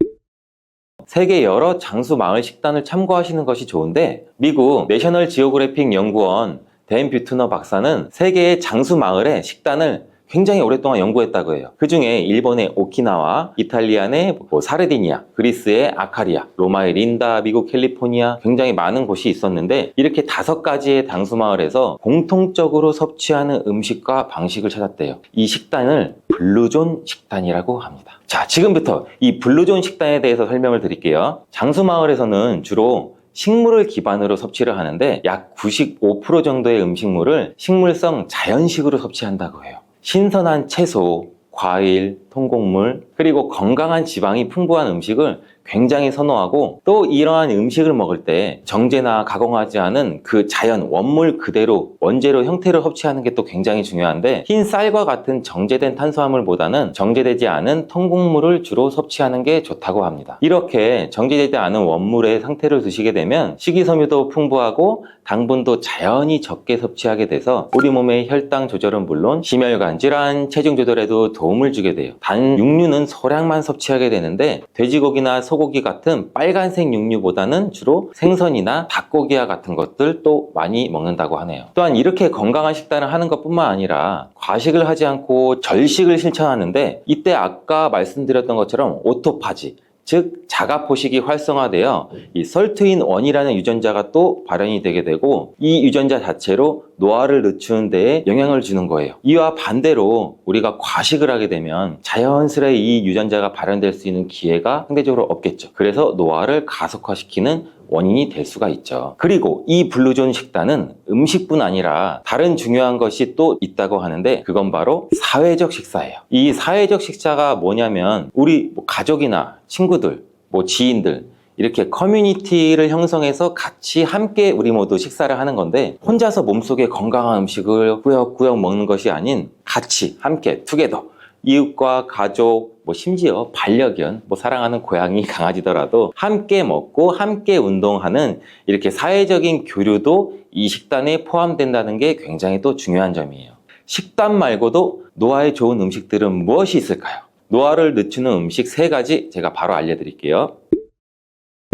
세계 여러 장수 마을 식단을 참고하시는 것이 좋은데, 미국 내셔널 지오그래픽 연구원 댄 뷰트너 박사는 세계의 장수 마을의 식단을 굉장히 오랫동안 연구했다고 해요. 그 중에 일본의 오키나와, 이탈리안의 사르디니아, 그리스의 아카리아, 로마의 린다, 미국 캘리포니아 굉장히 많은 곳이 있었는데 이렇게 5가지의 당수마을에서 공통적으로 섭취하는 음식과 방식을 찾았대요. 이 식단을 블루존 식단이라고 합니다. 자, 지금부터 이 블루존 식단에 대해서 설명을 드릴게요. 장수마을에서는 주로 식물을 기반으로 섭취를 하는데 약 95% 정도의 음식물을 식물성 자연식으로 섭취한다고 해요. 신선한 채소, 과일, 통곡물, 그리고 건강한 지방이 풍부한 음식을 굉장히 선호하고 또 이러한 음식을 먹을 때 정제나 가공하지 않은 그 자연 원물 그대로 원재료 형태로 섭취하는 게 또 굉장히 중요한데 흰 쌀과 같은 정제된 탄수화물보다는 정제되지 않은 통곡물을 주로 섭취하는 게 좋다고 합니다. 이렇게 정제되지 않은 원물의 상태를 드시게 되면 식이섬유도 풍부하고 당분도 자연히 적게 섭취하게 돼서 우리 몸의 혈당 조절은 물론 심혈관 질환, 체중 조절에도 도움을 주게 돼요. 단 육류는 소량만 섭취하게 되는데 돼지고기나 소고기 같은 빨간색 육류보다는 주로 생선이나 닭고기와 같은 것들 또 많이 먹는다고 하네요. 또한 이렇게 건강한 식단을 하는 것뿐만 아니라 과식을 하지 않고 절식을 실천하는데 이때 아까 말씀드렸던 것처럼 오토파지, 즉 자가포식이 활성화되어 이 설트인 1이라는 유전자가 또 발현이 되게 되고 이 유전자 자체로 노화를 늦추는 데에 영향을 주는 거예요. 이와 반대로 우리가 과식을 하게 되면 자연스레 이 유전자가 발현될 수 있는 기회가 상대적으로 없겠죠. 그래서 노화를 가속화시키는 원인이 될 수가 있죠. 그리고 이 블루존 식단은 음식뿐 아니라 다른 중요한 것이 또 있다고 하는데 그건 바로 사회적 식사예요. 이 사회적 식사가 뭐냐면 우리 가족이나 친구들, 지인들 이렇게 커뮤니티를 형성해서 같이 함께 우리 모두 식사를 하는 건데 혼자서 몸속에 건강한 음식을 꾸역꾸역 먹는 것이 아닌 같이 함께 투게더 이웃과 가족, 심지어 반려견, 사랑하는 고양이, 강아지더라도 함께 먹고 함께 운동하는 이렇게 사회적인 교류도 이 식단에 포함된다는 게 굉장히 또 중요한 점이에요. 식단 말고도 노화에 좋은 음식들은 무엇이 있을까요? 노화를 늦추는 음식 3가지 제가 바로 알려드릴게요.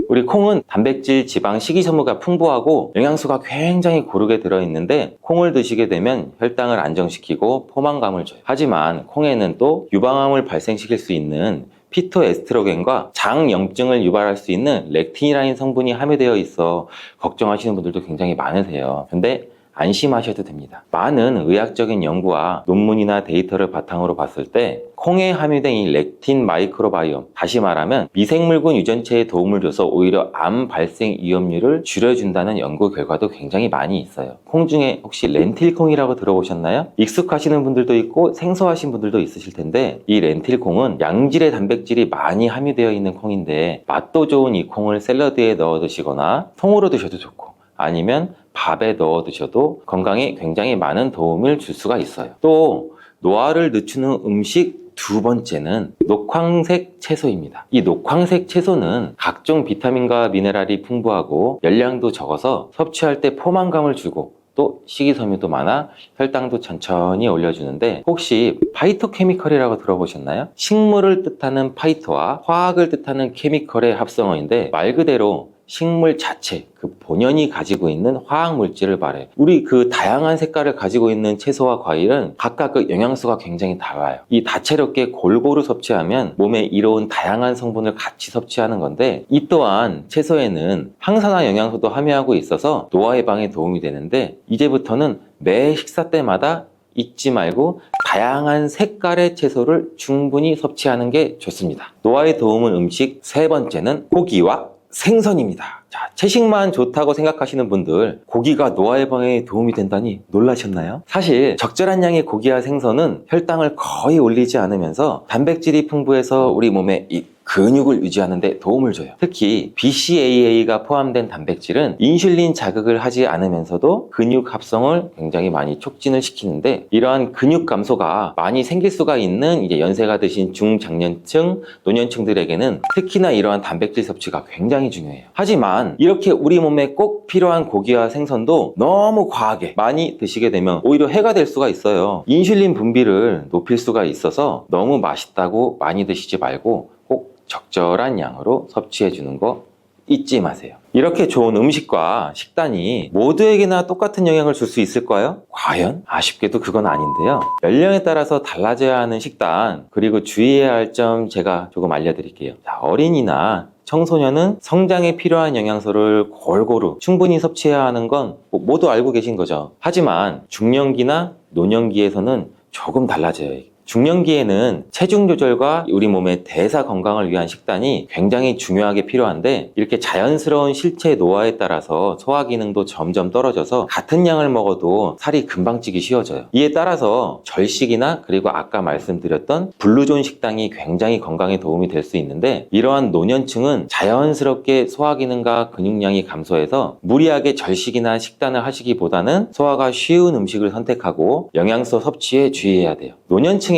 우리 콩은 단백질, 지방, 식이섬유가 풍부하고 영양소가 굉장히 고르게 들어있는데 콩을 드시게 되면 혈당을 안정시키고 포만감을 줘요. 하지만 콩에는 또 유방암을 발생시킬 수 있는 피토에스트로겐과 장염증을 유발할 수 있는 렉틴이라는 성분이 함유되어 있어 걱정하시는 분들도 굉장히 많으세요. 근데 안심하셔도 됩니다. 많은 의학적인 연구와 논문이나 데이터를 바탕으로 봤을 때 콩에 함유된 이 렉틴 마이크로바이옴, 다시 말하면 미생물군 유전체에 도움을 줘서 오히려 암 발생 위험률을 줄여준다는 연구 결과도 굉장히 많이 있어요. 콩 중에 혹시 렌틸콩이라고 들어보셨나요? 익숙하시는 분들도 있고 생소하신 분들도 있으실 텐데 이 렌틸콩은 양질의 단백질이 많이 함유되어 있는 콩인데 맛도 좋은 이 콩을 샐러드에 넣어 드시거나 통으로 드셔도 좋고 아니면 밥에 넣어 드셔도 건강에 굉장히 많은 도움을 줄 수가 있어요. 또 노화를 늦추는 음식 2번째는 녹황색 채소입니다. 이 녹황색 채소는 각종 비타민과 미네랄이 풍부하고 열량도 적어서 섭취할 때 포만감을 주고 또 식이섬유도 많아 혈당도 천천히 올려주는데 혹시 파이토케미컬이라고 들어보셨나요? 식물을 뜻하는 파이토와 화학을 뜻하는 케미컬의 합성어인데 말 그대로 식물 자체, 그 본연이 가지고 있는 화학 물질을 말해. 우리 그 다양한 색깔을 가지고 있는 채소와 과일은 각각 그 영양소가 굉장히 달라요. 이 다채롭게 골고루 섭취하면 몸에 이로운 다양한 성분을 같이 섭취하는 건데 이 또한 채소에는 항산화 영양소도 함유하고 있어서 노화 예방에 도움이 되는데 이제부터는 매 식사 때마다 잊지 말고 다양한 색깔의 채소를 충분히 섭취하는 게 좋습니다. 노화에 도움은 음식 3번째는 고기와 생선입니다. 자, 채식만 좋다고 생각하시는 분들 고기가 노화 예방에 도움이 된다니 놀라셨나요? 사실 적절한 양의 고기와 생선은 혈당을 거의 올리지 않으면서 단백질이 풍부해서 우리 몸에 이 근육을 유지하는 데 도움을 줘요. 특히 BCAA가 포함된 단백질은 인슐린 자극을 하지 않으면서도 근육 합성을 굉장히 많이 촉진을 시키는데 이러한 근육 감소가 많이 생길 수가 있는 이제 연세가 드신 중장년층, 노년층들에게는 특히나 이러한 단백질 섭취가 굉장히 중요해요. 하지만 이렇게 우리 몸에 꼭 필요한 고기와 생선도 너무 과하게 많이 드시게 되면 오히려 해가 될 수가 있어요. 인슐린 분비를 높일 수가 있어서 너무 맛있다고 많이 드시지 말고 꼭 적절한 양으로 섭취해 주는 거 잊지 마세요. 이렇게 좋은 음식과 식단이 모두에게나 똑같은 영향을 줄 수 있을까요? 과연? 아쉽게도 그건 아닌데요. 연령에 따라서 달라져야 하는 식단, 그리고 주의해야 할 점 제가 조금 알려드릴게요. 자, 어린이나 청소년은 성장에 필요한 영양소를 골고루 충분히 섭취해야 하는 건 모두 알고 계신 거죠. 하지만 중년기나 노년기에서는 조금 달라져요. 중년기에는 체중 조절과 우리 몸의 대사 건강을 위한 식단이 굉장히 중요하게 필요한데, 이렇게 자연스러운 실체 노화에 따라서 소화 기능도 점점 떨어져서 같은 양을 먹어도 살이 금방 찌기 쉬워져요. 이에 따라서 절식이나 그리고 아까 말씀드렸던 블루존 식단이 굉장히 건강에 도움이 될 수 있는데, 이러한 노년층은 자연스럽게 소화 기능과 근육량이 감소해서 무리하게 절식이나 식단을 하시기보다는 소화가 쉬운 음식을 선택하고 영양소 섭취에 주의해야 돼요. 노년층에는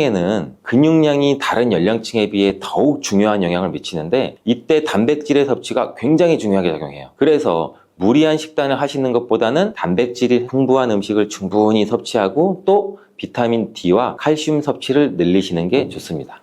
근육량이 다른 연령층에 비해 더욱 중요한 영향을 미치는데, 이때 단백질의 섭취가 굉장히 중요하게 작용해요. 그래서 무리한 식단을 하시는 것보다는 단백질이 풍부한 음식을 충분히 섭취하고 또 비타민 D와 칼슘 섭취를 늘리시는 게 좋습니다.